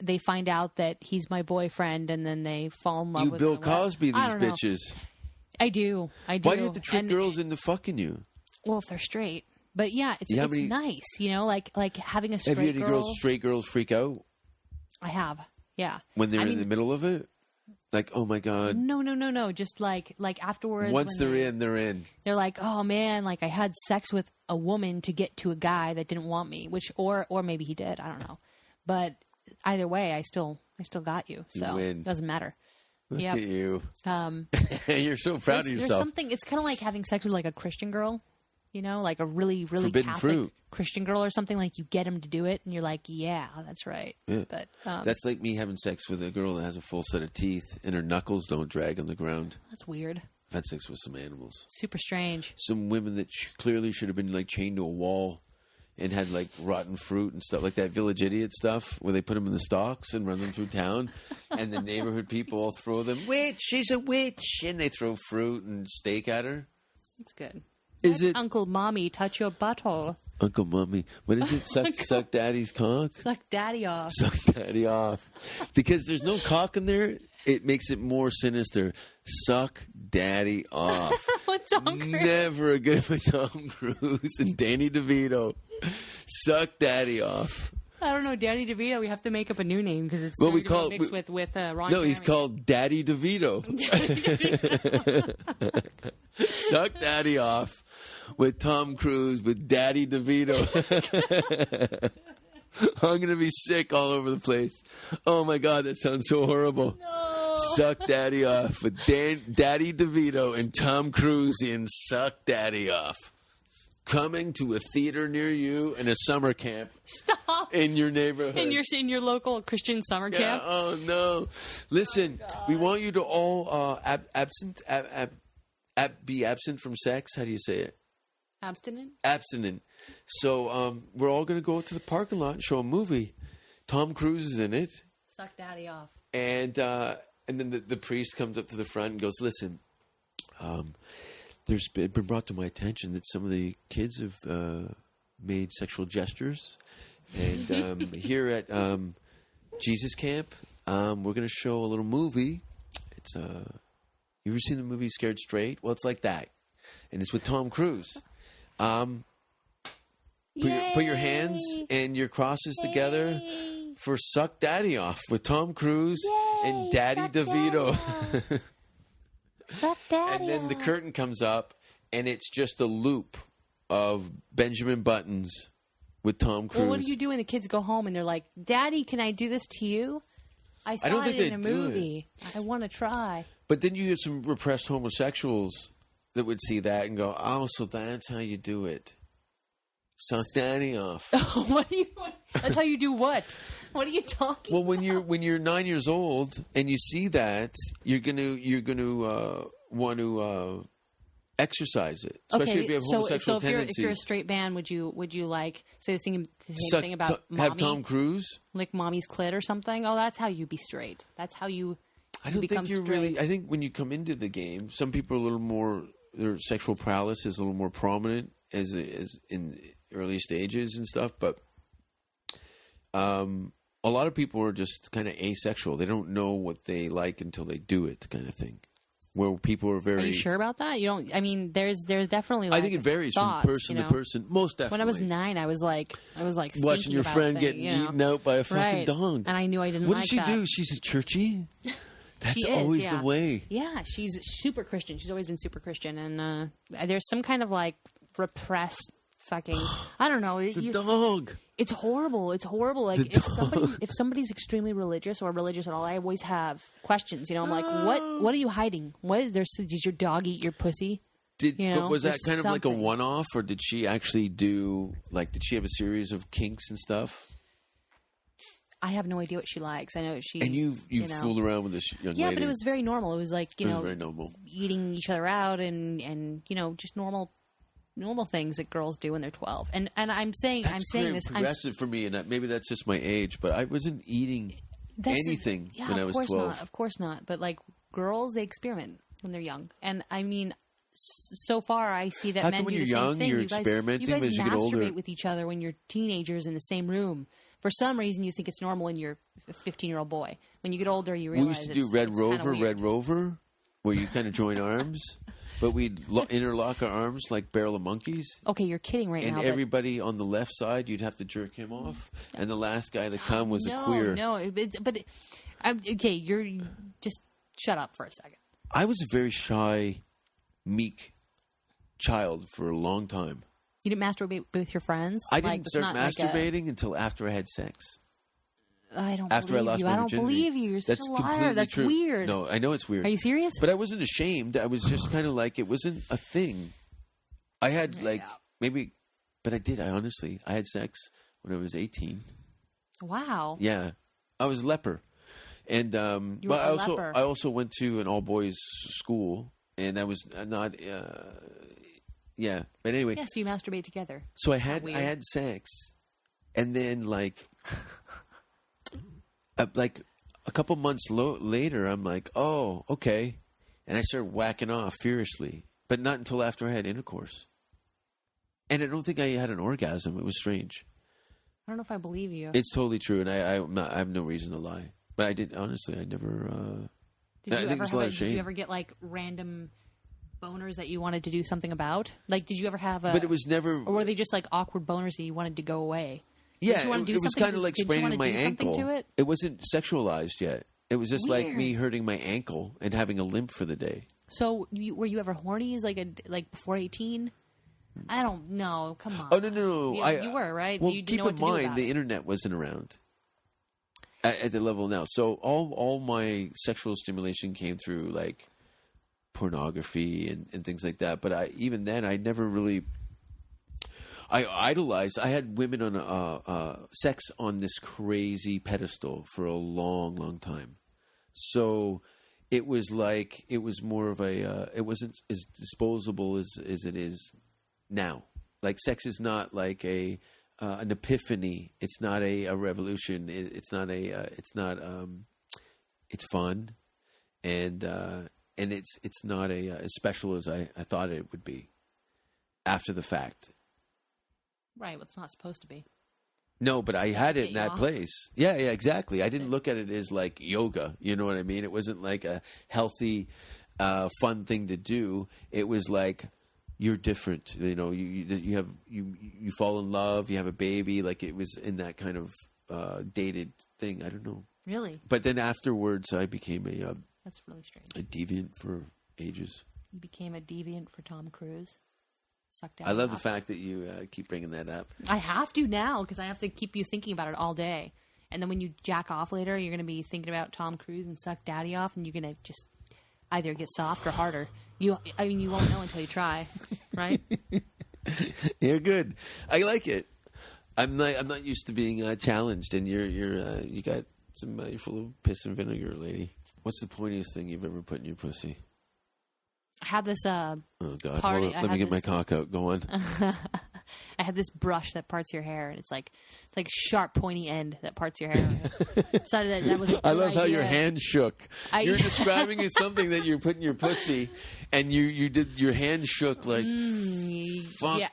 they find out that he's my boyfriend, and then they fall in love with Bill Cosby these bitches. I do. Why do you have to trick girls into fucking you? Well, if they're straight. But yeah, it's nice, like having a straight girl. Have you had any straight girls freak out? I have, yeah. When they're in the middle of it? Like, oh my God. No. Just like afterwards. Once they're in, they're in. They're like, oh man, like I had sex with a woman to get to a guy that didn't want me, or maybe he did. I don't know. But either way, I still got you. So it doesn't matter. Look at you. You're so proud of yourself. There's something, it's kind of like having sex with like a Christian girl. Like a really, really Forbidden Catholic fruit. Christian girl or something. Like you get him to do it, and you're like, yeah, that's right. Yeah. But that's like me having sex with a girl that has a full set of teeth and her knuckles don't drag on the ground. That's weird. I've had sex with some animals. Super strange. Some women that clearly should have been like chained to a wall and had like rotten fruit and stuff like that Village Idiot stuff where they put them in the stocks and run them through town, and the neighborhood people all throw them, witch, she's a witch, and they throw fruit and steak at her. That's good. Is it Uncle Mommy touch your butthole? Uncle Mommy, what is it? Suck Daddy's cock. Suck Daddy off. Suck Daddy off. Because there's no cock in there, it makes it more sinister. Suck Daddy off. With Tom Cruise. Never a good with Tom Cruise and Danny DeVito. Suck Daddy off. I don't know, Danny DeVito. We have to make up a new name because it's mixed with Ron. No, he's called Daddy DeVito. Suck Daddy off with Tom Cruise with Daddy DeVito. I'm gonna be sick all over the place. Oh my God, that sounds so horrible. No. Suck Daddy off with Daddy DeVito and Tom Cruise in Suck Daddy Off. Coming to a theater near you in a summer camp. Stop. In your neighborhood. In your local Christian summer camp. Oh no! Listen, we want you to all be absent from sex. How do you say it? Abstinent. Abstinent. So we're all going to go to the parking lot and show a movie. Tom Cruise is in it. Suck Daddy off. And then the priest comes up to the front and goes, "Listen, there's been brought to my attention that some of the kids have made sexual gestures. And here at Jesus Camp, we're going to show a little movie. It's you ever seen the movie Scared Straight? Well, it's like that, and it's with Tom Cruise. Put your hands and your crosses together for Suck Daddy Off with Tom Cruise and Daddy DeVito. Suck Daddy And then the curtain comes up, and it's just a loop of Benjamin Buttons with Tom Cruise. Well, what do you do when the kids go home and they're like, Daddy, can I do this to you? I saw it in a movie. I want to try. But then you get some repressed homosexuals that would see that and go, oh, so that's how you do it. Suck Daddy Off. That's how you do what? What are you talking about? Well, when you're 9 years old and you see that, you're gonna want to exercise it, especially if you have homosexual tendencies. If you're a straight man, would you like say the same thing about mommy? Have Tom Cruise lick mommy's clit or something? Oh, that's how you be straight. That's how you. I don't think you're straight. really. I think when you come into the game, some people are a little more. Their sexual prowess is a little more prominent as in early stages and stuff, but a lot of people are just kind of asexual. They don't know what they like until they do it, kind of thing. Where people are very. Are you sure about that? You don't. I mean, there's definitely. Like, I think it varies thoughts, from person to person. Most definitely. When I was 9, I was like watching your friend getting eaten out by a fucking dog, and I knew I didn't. What like did she do? She's churchy. That's always the way. Yeah, she's super Christian. She's always been super Christian, and there's some kind of like repressed fucking. I don't know. The dog. It's horrible. It's horrible. Like if somebody's extremely religious or religious at all, I always have questions. You know, I'm like, what are you hiding? What is there? Did your dog eat your pussy? But was that kind of like a one-off, or did she actually do did she have a series of kinks and stuff? I have no idea what she likes. I know she. And you fooled around with this young lady. Yeah, but it was very normal. It was like it was very normal. Eating each other out and just normal things that girls do when they're 12. And I'm saying this. Progressive for me, and maybe that's just my age. But I wasn't eating anything when I was 12. Of course not. But like girls, they experiment when they're young. And I mean, so far I see that men do the same thing. You're experimenting. You guys as you get older, masturbate with each other when you're teenagers in the same room. For some reason, you think it's normal when you're a 15-year-old boy. When you get older, you realize we used to do Red Rover, where you kind of join arms. But we'd interlock our arms like barrel of monkeys. Okay, you're kidding now. And everybody on the left side, you'd have to jerk him off. And the last guy to come was a queer. Okay, you're just shut up for a second. I was a very shy, meek child for a long time. You didn't masturbate with your friends? I didn't start masturbating until after I had sex. I don't after believe I lost you. my I don't virginity. believe you. You're That's such a liar. completely That's true. weird. No, I know it's weird. Are you serious? But I wasn't ashamed. I was just kind of like, it wasn't a thing. I had maybe, but I did. I had sex when I was 18. Wow. Yeah. I was a leper. And, but I also went to an all boys school, and I was not, yeah. But anyway. Yeah, so you masturbate together. So I had sex, and then like a couple months later, I'm like, oh, okay. And I started whacking off furiously, but not until after I had intercourse. And I don't think I had an orgasm. It was strange. I don't know if I believe you. It's totally true, and I have no reason to lie. But I did, honestly, I never... Did you ever get like random boners that you wanted to do something about? Like, did you ever have But it was never... Or were they just like awkward boners that you wanted to go away? Yeah, it was kind of like spraining my ankle. It wasn't sexualized yet. It was just like me hurting my ankle and having a limp for the day. So, were you ever horny as like before 18? I don't know. Come on. Oh no! You were, right? Well, you keep in mind the internet wasn't around at the level now. So all my sexual stimulation came through like pornography and things like that. But even then, I never really. I idolized. I had women on sex on this crazy pedestal for a long, long time. So it was more of a. It wasn't as disposable as it is now. Like sex is not like an epiphany. It's not a revolution. It's fun, and it's not as special as I thought it would be after the fact. Right, what's not supposed to be. No, but I had it in that place. Yeah, exactly. I didn't look at it as like yoga. You know what I mean? It wasn't like a healthy, fun thing to do. It was like you're different. You know, you fall in love. You have a baby. Like it was in that kind of dated thing. I don't know. Really? But then afterwards, I became that's really strange. A deviant for ages. You became a deviant for Tom Cruise. Sucked out. I love the fact that you keep bringing that up. I have to now because I have to keep you thinking about it all day. And then when you jack off later, you're going to be thinking about Tom Cruise and suck daddy off, and you're going to just either get soft or harder. You won't know until you try, right? You're good. I like it. I'm not used to being challenged, and you got some. You're full of piss and vinegar, lady. What's the pointiest thing you've ever put in your pussy? I had this oh God! party. Let me get my cock out. Go on. I had this brush that parts your hair, and it's like sharp, pointy end that parts your hair. So that was. I love how your hand shook. You're describing it something that you put in your pussy, and you did your hand shook like. Fuck. Yeah.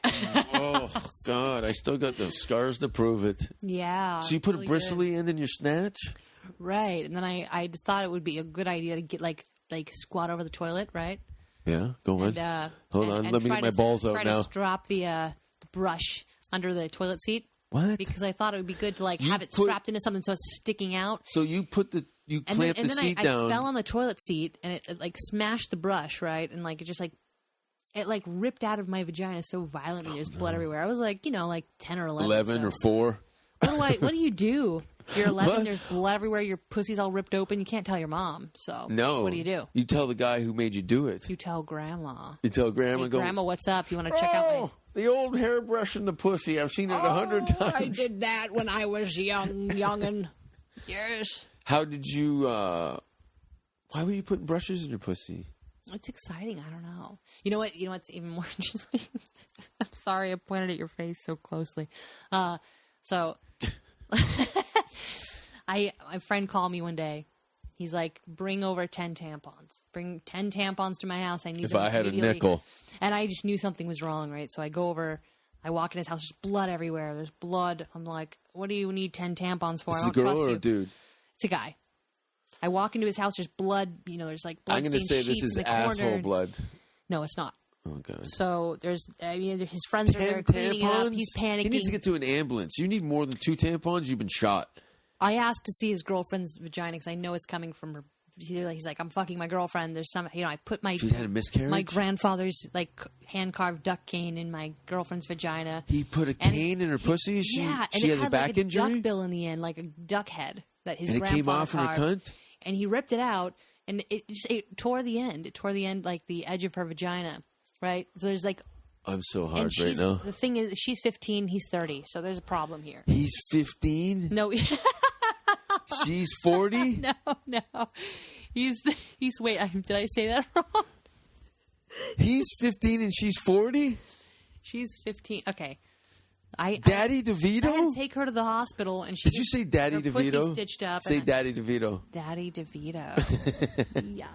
Oh God! I still got the scars to prove it. Yeah. So you put a bristly end in your snatch. Right, and then I just thought it would be a good idea to get like squat over the toilet, right? Yeah, go on. Hold on, let me get my balls out now. Try to strap the brush under the toilet seat. What? Because I thought it would be good to have it strapped into something so it's sticking out. So you clamped the seat down. I fell on the toilet seat and it smashed the brush, right? And it just it ripped out of my vagina so violently. There's blood everywhere. I was 10 or 11. 11 or 4. What do you do? You're 11, there's blood everywhere, your pussy's all ripped open. You can't tell your mom. So no. What do you do? You tell the guy who made you do it. You tell Grandma. You tell Grandma. Hey, Grandma, what's up? You want to check out my... the old hairbrush in the pussy. I've seen it 100 times. I did that when I was youngin'. Yes. How did you... why were you putting brushes in your pussy? It's exciting. I don't know. You know what? You know what's even more interesting? I'm sorry I pointed at your face so closely. So... my friend called me one day. He's like, bring over 10 tampons. Bring 10 tampons to my house. I need them if I had a nickel. And I just knew something was wrong, right? So I go over, I walk in his house, there's blood everywhere. There's blood. I'm like, what do you need 10 tampons for? Is I don't trust you. It's a girl or a dude? It's a guy. I walk into his house, there's blood, there's blood. I'm going to say this is asshole blood. No, it's not. Oh, God. So his friends are there cleaning it up. He's panicking. He needs to get to an ambulance. You need more than 2 tampons. You've been shot. I asked to see his girlfriend's vagina because I know it's coming from her. He's like, I'm fucking my girlfriend. There's some, I put my... She had a miscarriage? My grandfather's, hand-carved duck cane in my girlfriend's vagina. He put a cane in her pussy? She has a back injury? A duck bill in the end, like a duck head that his grandfather came off in her cunt? And he ripped it out, and it tore the end. It tore the end, the edge of her vagina, right? So there's I'm so hard right now. The thing is, she's 15, he's 30, so there's a problem here. He's 15? No. She's 40? No. He's wait, did I say that wrong? He's 15 and she's 40? She's 15. Okay. Daddy DeVito? I had to take her to the hospital and she... Did you say Daddy DeVito? Pussy's stitched up. Say Daddy DeVito. Daddy DeVito. Yeah.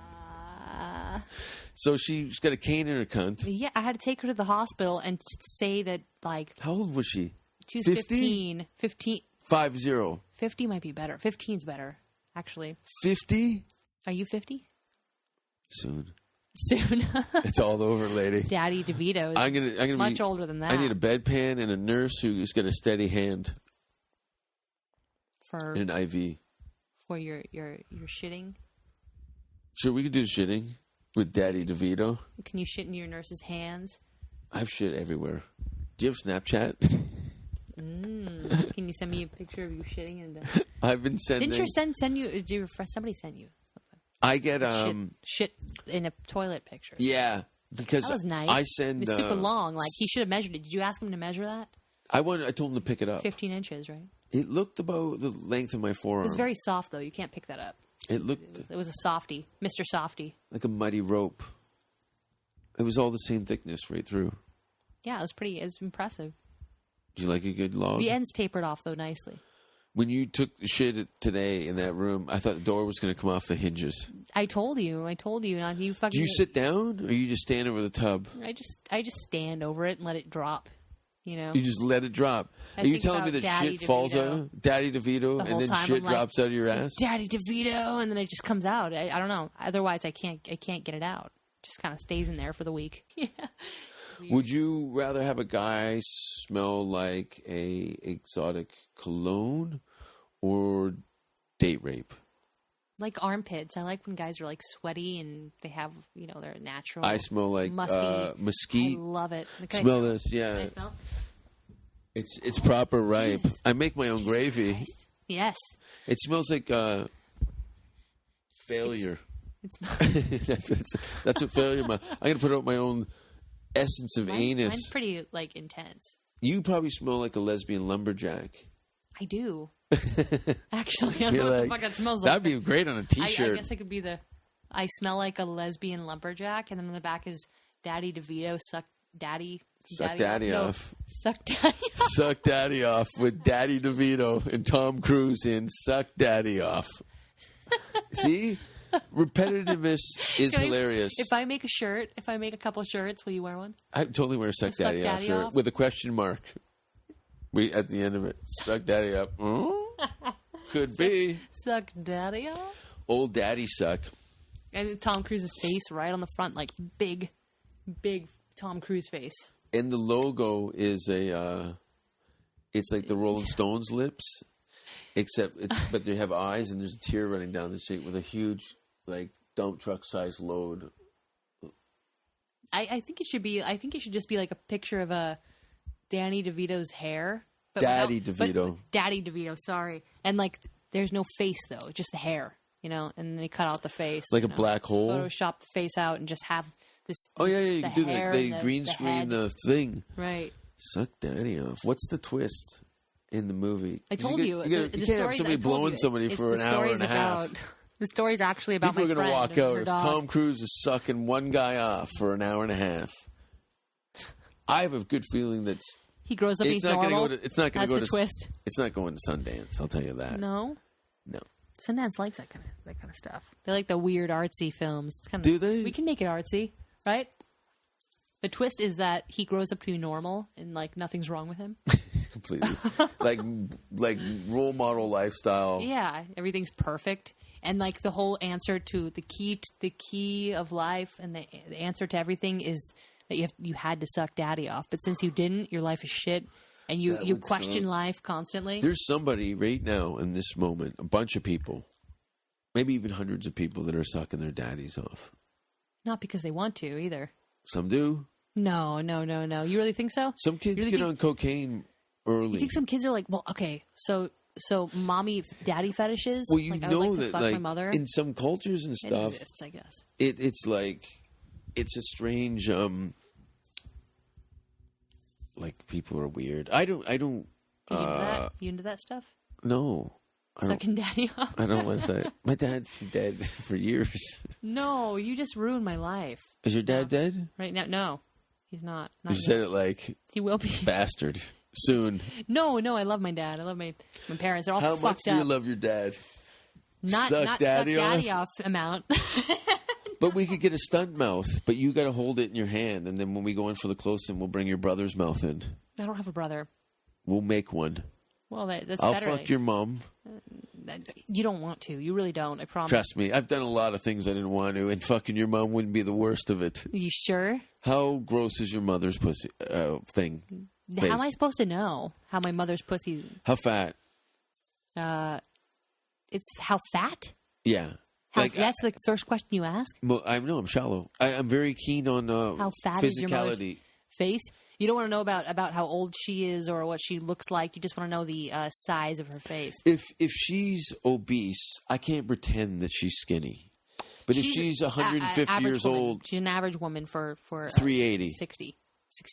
So she's got a cane in her cunt. Yeah, I had to take her to the hospital and say that, How old was she? She was 15. 15. 50. 50 might be better. 15's better, actually. 50? Are you 50? Soon. It's all over, lady. Daddy DeVito is I'm gonna much older than that. I need a bedpan and a nurse who's got a steady hand. For an IV. For your shitting? Sure, we could do shitting with Daddy DeVito. Can you shit in your nurse's hands? I've shit everywhere. Do you have Snapchat? Can you send me a picture of you shitting? And I've been sending. Didn't your send you? Somebody sent you something. I get shit in a toilet picture. Yeah, because that was nice. I send. It's super long. He should have measured it. Did you ask him to measure that? I told him to pick it up. 15 inches, right? It looked about the length of my forearm. It was very soft, though. You can't pick that up. It looked. It was a softie, Mr. Softie. Like a muddy rope. It was all the same thickness right through. Yeah, it was pretty. It's impressive. Do you like a good log? The ends tapered off, though, nicely. When you took the shit today in that room, I thought the door was going to come off the hinges. I told you. Not you fucking. Do you sit down, or you just stand over the tub? I just stand over it and let it drop. You know, you just let it drop. Are you telling me that Daddy shit falls out, Daddy DeVito, and then shit drops out of your ass? Daddy DeVito, and then it just comes out. I don't know. Otherwise, I can't get it out. It just kind of stays in there for the week. Yeah. Would you rather have a guy smell like a exotic cologne or date rape? Like armpits. I like when guys are like sweaty and they have, they're natural. I smell like mesquite. I love it. Smell this, yeah. Can I smell? It's proper ripe. Jesus. I make my own gravy. Christ. Yes. It smells like failure. That's what failure. I'm gonna put out my own essence of anus. Mine's pretty intense. You probably smell like a lesbian lumberjack. I do. Actually, I don't know what the fuck that smells like. That'd be great on a T-shirt. I guess I could be I smell like a lesbian lumberjack, and then on the back is Daddy DeVito, suck daddy off. Suck daddy off. Suck daddy off with Daddy DeVito and Tom Cruise in Suck Daddy Off. See? Repetitiveness is hilarious. If I make a couple shirts, will you wear one? I totally wear a Suck Daddy Off shirt with a question mark. At the end of it. Suck Daddy Up. Could be. Suck Daddy Off? Old Daddy Suck. And Tom Cruise's face right on the front, like big Tom Cruise face. And the logo is it's like the Rolling Stones lips, but they have eyes and there's a tear running down the cheek with a huge, dump truck size load. I think it should just be like a picture of Danny DeVito's hair. Daddy DeVito, sorry. And there's no face though, just the hair, and they cut out the face. Like a black hole? Photoshop the face out and just have this. Oh yeah, you can do that. They green screen the thing. Right. Suck Daddy Off. What's the twist in the movie? I told you. You can't have somebody blowing somebody for an hour and a half. The story's actually about People my friend. People are going to walk out if dog. Tom Cruise is sucking one guy off for an hour and a half. I have a good feeling that he grows up and he's normal. It's not going to go to twist. It's not going to Sundance. I'll tell you that. No. Sundance likes that kind of stuff. They like the weird artsy films. It's kind of, do they? We can make it artsy, right? The twist is that he grows up to be normal and nothing's wrong with him. Completely, like role model lifestyle. Yeah, everything's perfect, and the whole answer to the key of life, and the answer to everything is that you had to suck daddy off. But since you didn't, your life is shit, and you question life constantly. There's somebody right now in this moment, a bunch of people, maybe even hundreds of people that are sucking their daddies off. Not because they want to either. Some do. No. You really think so? Some kids get on cocaine early. You think some kids are well, okay, so mommy daddy fetishes? Well, you I know would like that to fuck my mother. In some cultures and stuff, it exists, I guess. It's a strange people are weird. I don't. You into that? You into that stuff? No. Sucking daddy off? I don't want to say it. My dad's been dead for years. No, you just ruined my life. Is your dad dead? Right now, no. He's not. You said it he will be. Bastard. Soon. No, I love my dad. I love my parents. They're all How fucked much do up. you love your dad? Not suck daddy off amount. But we could get a stunt mouth, but you got to hold it in your hand, and then when we go in for the close-in, we'll bring your brother's mouth in. I don't have a brother. We'll make one. Well, that's I'll better. I'll fuck your mom. You don't want to. You really don't. I promise. Trust me. I've done a lot of things I didn't want to, and fucking your mom wouldn't be the worst of it. You sure? How gross is your mother's pussy thing? How am I supposed to know how my mother's pussy? How fat? It's how fat? Yeah. That's the first question you ask? Well, I'm shallow. I'm very keen on how fat physicality. Is your mother's face? You don't want to know about how old she is or what she looks like. You just want to know the size of her face. If she's obese, I can't pretend that she's skinny. But if she's 150 years old... She's an average woman for 380. 60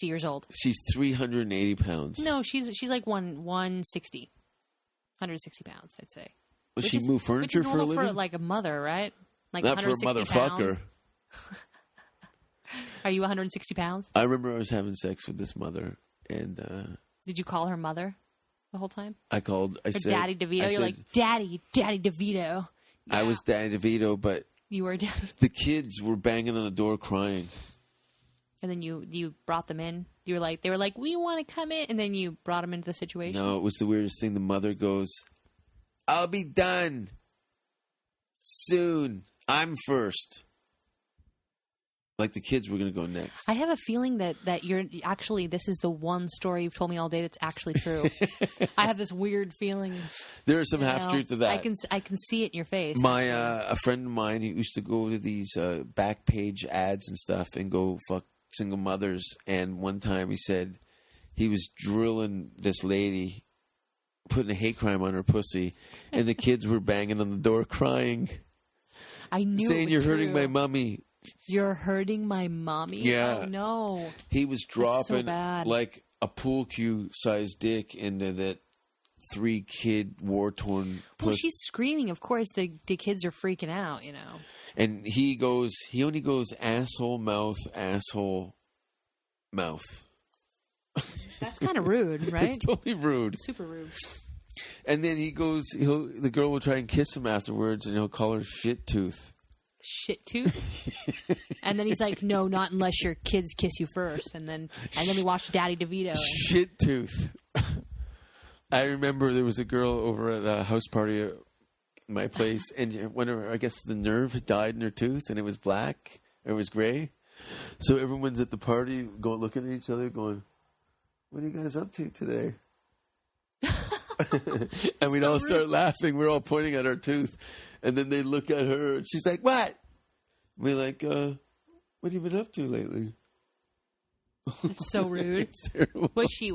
years old. She's 380 pounds. No, she's like 160. 160 pounds, I'd say. Will she move furniture for a living? For a mother, right? Not for a motherfucker. Are you 160 pounds? I remember I was having sex with this mother, and did you call her mother the whole time? I said Daddy DeVito. You're like Daddy DeVito. Yeah. I was Daddy DeVito, but you were Daddy. The kids were banging on the door crying. And then you brought them in. They were like, we want to come in, and then you brought them into the situation. No, it was the weirdest thing. The mother goes, "I'll be done soon. I'm first." Like the kids were going to go next. I have a feeling that you're actually, this is the one story you've told me all day that's actually true. I have this weird feeling. There is some half truth to that. I can see it in your face. A friend of mine, he used to go to these back page ads and stuff and go fuck single mothers. And one time he said he was drilling this lady, putting a hate crime on her pussy, and the kids were banging on the door crying. I knew saying, it was "You're true. hurting my mommy. You're hurting my mommy." Yeah. Oh, no. He was dropping so like a pool cue sized dick into that 3-kid war-torn pussy. Well, she's screaming. Of course, the kids are freaking out, And he only goes asshole, mouth, asshole, mouth. That's kind of rude, right? It's totally rude. Super rude. And then the girl will try and kiss him afterwards, and he'll call her shit tooth. Shit tooth. And then he's like, "No, not unless your kids kiss you first." And then we watched Daddy DeVito. Shit tooth. I remember there was a girl over at a house party at my place, and whenever, I guess the nerve had died in her tooth, and it was black, or it was gray. So everyone's at the party looking at each other going, "What are you guys up to today?" And we'd all start laughing. We're all pointing at our tooth. And then they look at her, and she's like, "What?" We're like, "What have you been up to lately?" It's so rude. It's terrible. Was she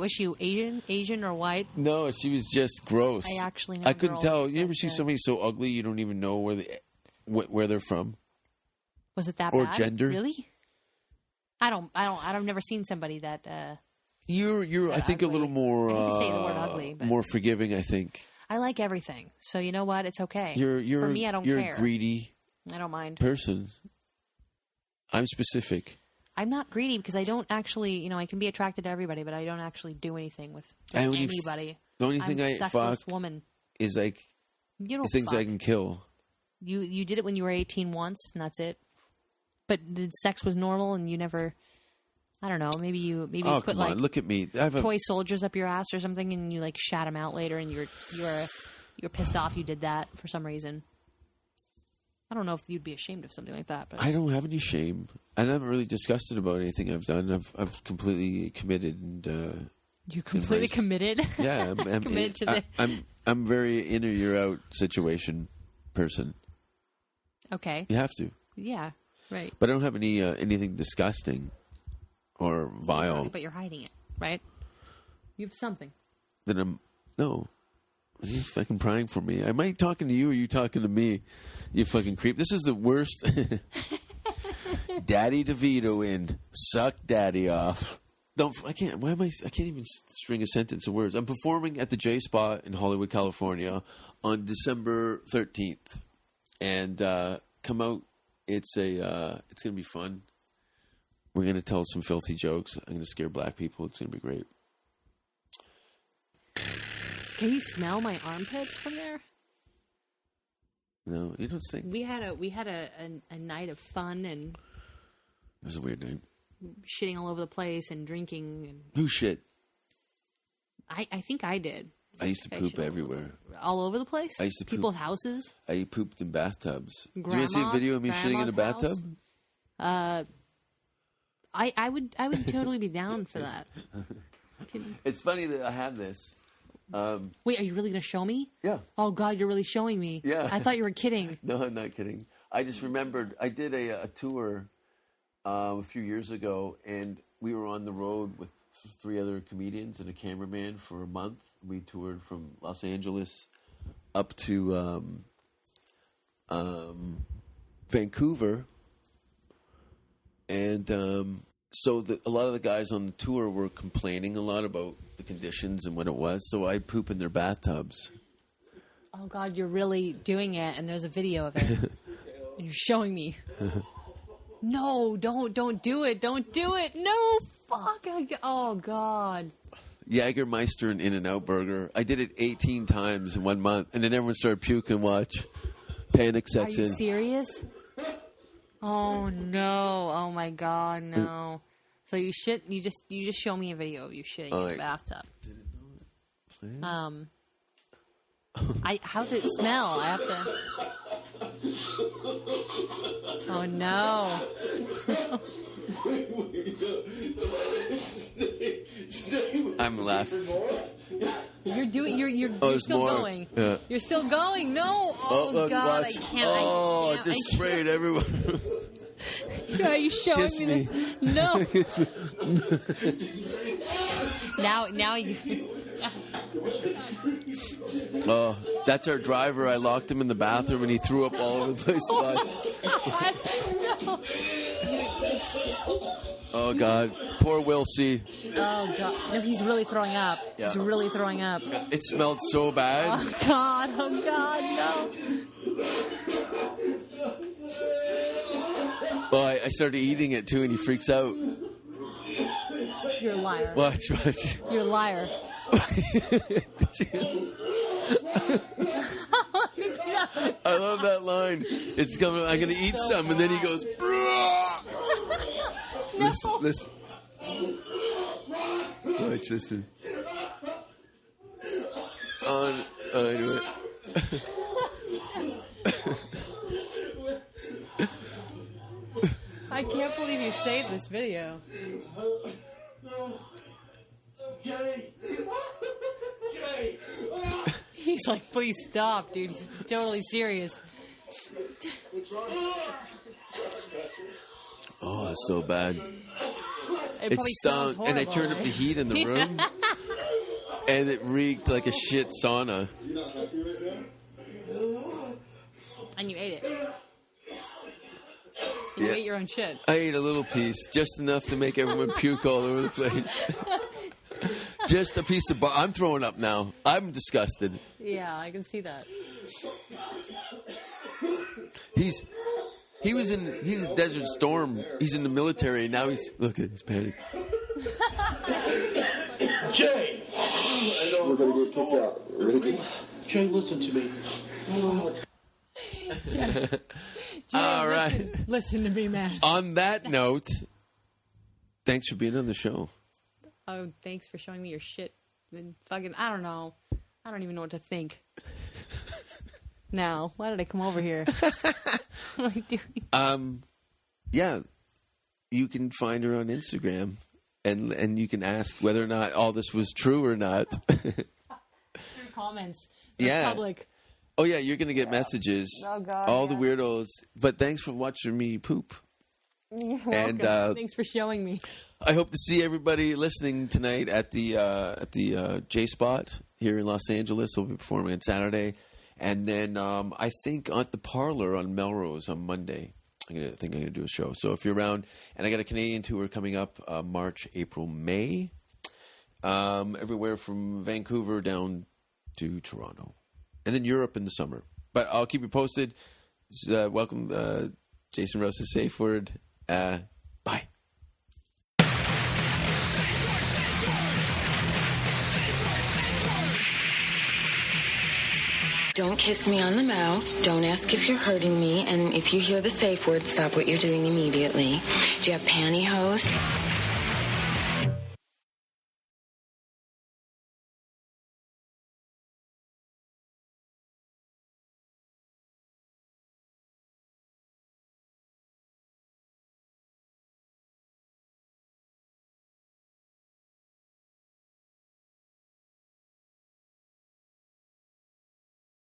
Asian or white? No, she was just gross. I actually know. I couldn't tell. You ever see somebody so ugly you don't even know where they're from? Was it that or bad? Gender? Really? I've never seen somebody that. You're I think ugly. a little more. I hate to say the word ugly, but more forgiving. I think. I like everything, so you know what? It's okay. For me, I don't care. care. You're a greedy. I don't mind. Person. I'm specific. I'm not greedy because I don't actually, I can be attracted to everybody, but I don't actually do anything with anybody. The only thing I fuck woman is like the things I can kill. You did it when you were 18 once, and that's it. But sex was normal, and you never. I don't know. Maybe you put like look at me. I have toy soldiers up your ass or something, and you like shat them out later, and you're pissed off you did that for some reason. I don't know if you'd be ashamed of something like that, but I don't have any shame. I'm not really disgusted about anything I've done. I've completely committed and. You're completely committed. Yeah, I'm committed to the. I'm very in or you're out situation person. Okay. You have to. Yeah. Right. But I don't have anything disgusting or vile. But you're hiding it, right? You have something. Then no. He's fucking prying for me. Am I talking to you or are you talking to me? You fucking creep. This is the worst. Daddy DeVito in. Suck Daddy off. I can't even string a sentence of words. I'm performing at the J Spot in Hollywood, California on December 13th. And come out. It's going to be fun. We're going to tell some filthy jokes. I'm going to scare black people. It's going to be great. Can you smell my armpits from there? No, you don't stink. We had a night of fun, and it was a weird night. Shitting all over the place and drinking. And who shit? I think I did. I used to poop everywhere. All over the place? I used to people's houses? I pooped in bathtubs. Do you want see a video of me shitting in a bathtub? I would totally be down for that. It's funny that I have this. Wait, are you really going to show me? Yeah. Oh, God, you're really showing me. Yeah. I thought you were kidding. No, I'm not kidding. I just remembered I did a tour a few years ago, and we were on the road with 3 other comedians and a cameraman for a month. We toured from Los Angeles up to Vancouver. And so a lot of the guys on the tour were complaining a lot about the conditions and what it was. So I'd poop in their bathtubs. Oh, God, you're really doing it, and there's a video of it. And you're showing me. No, don't do it. Don't do it. No, fuck. Oh, God. Jägermeister and In-N-Out Burger. I did it 18 times in 1 month, and then everyone started puking. Watch. Panic sets in. Are you serious? Oh, no. Oh, my God, no. So you just show me a video of you shitting in the bathtub. How did it smell? I have to. Oh no. I'm laughing. You're still more. going. Yeah. You're still going. No. Oh look, God, watch. I can't. Oh, it just sprayed everywhere. Are you showing Kiss me? No. now you. Oh, that's our driver. I locked him in the bathroom and he threw up all over the place. Watch. No. Oh God, poor Will C. Oh God, no, he's really throwing up. Yeah. He's really throwing up. It smelled so bad. Oh God, no. Well, I started eating it too, and he freaks out. You're a liar. Watch. You're a liar. I love that line. It's coming. I'm gonna eat some, and then he goes. No. Listen. Watch, listen. Anyway. I can't believe you saved this video. He's like, please stop, dude. He's totally serious. Oh, it's so bad. It stunk, and I turned up the heat in the room, and it reeked like a shit sauna. And you ate it. You ate your own shit. I ate a little piece, just enough to make everyone puke all over the place. Just a piece of I'm throwing up now. I'm disgusted. Yeah, I can see that. He's a Desert Storm. He's in the military. Now he's panicked. Jay! We're going to get kicked out. Really? Jay, listen to me. Jay, all right. Listen to me, man. On that note, thanks for being on the show. Oh, thanks for showing me your shit. And fucking, I don't know. I don't even know what to think. Now, why did I come over here? What am I doing? Yeah, you can find her on Instagram, and you can ask whether or not all this was true or not. Through comments. Yeah. Public. Oh yeah, you're gonna get messages. Oh God. All the weirdos. But thanks for watching me poop. You're welcome. And thanks for showing me. I hope to see everybody listening tonight at the J Spot here in Los Angeles. We'll be performing on Saturday. And then I think at the Parlor on Melrose on Monday, I think I'm going to do a show. So if you're around, and I got a Canadian tour coming up March, April, May, everywhere from Vancouver down to Toronto. And then Europe in the summer. But I'll keep you posted. Welcome, Jason Rouse's Safe Word. Bye. Don't kiss me on the mouth. Don't ask if you're hurting me. And if you hear the safe word, stop what you're doing immediately. Do you have pantyhose?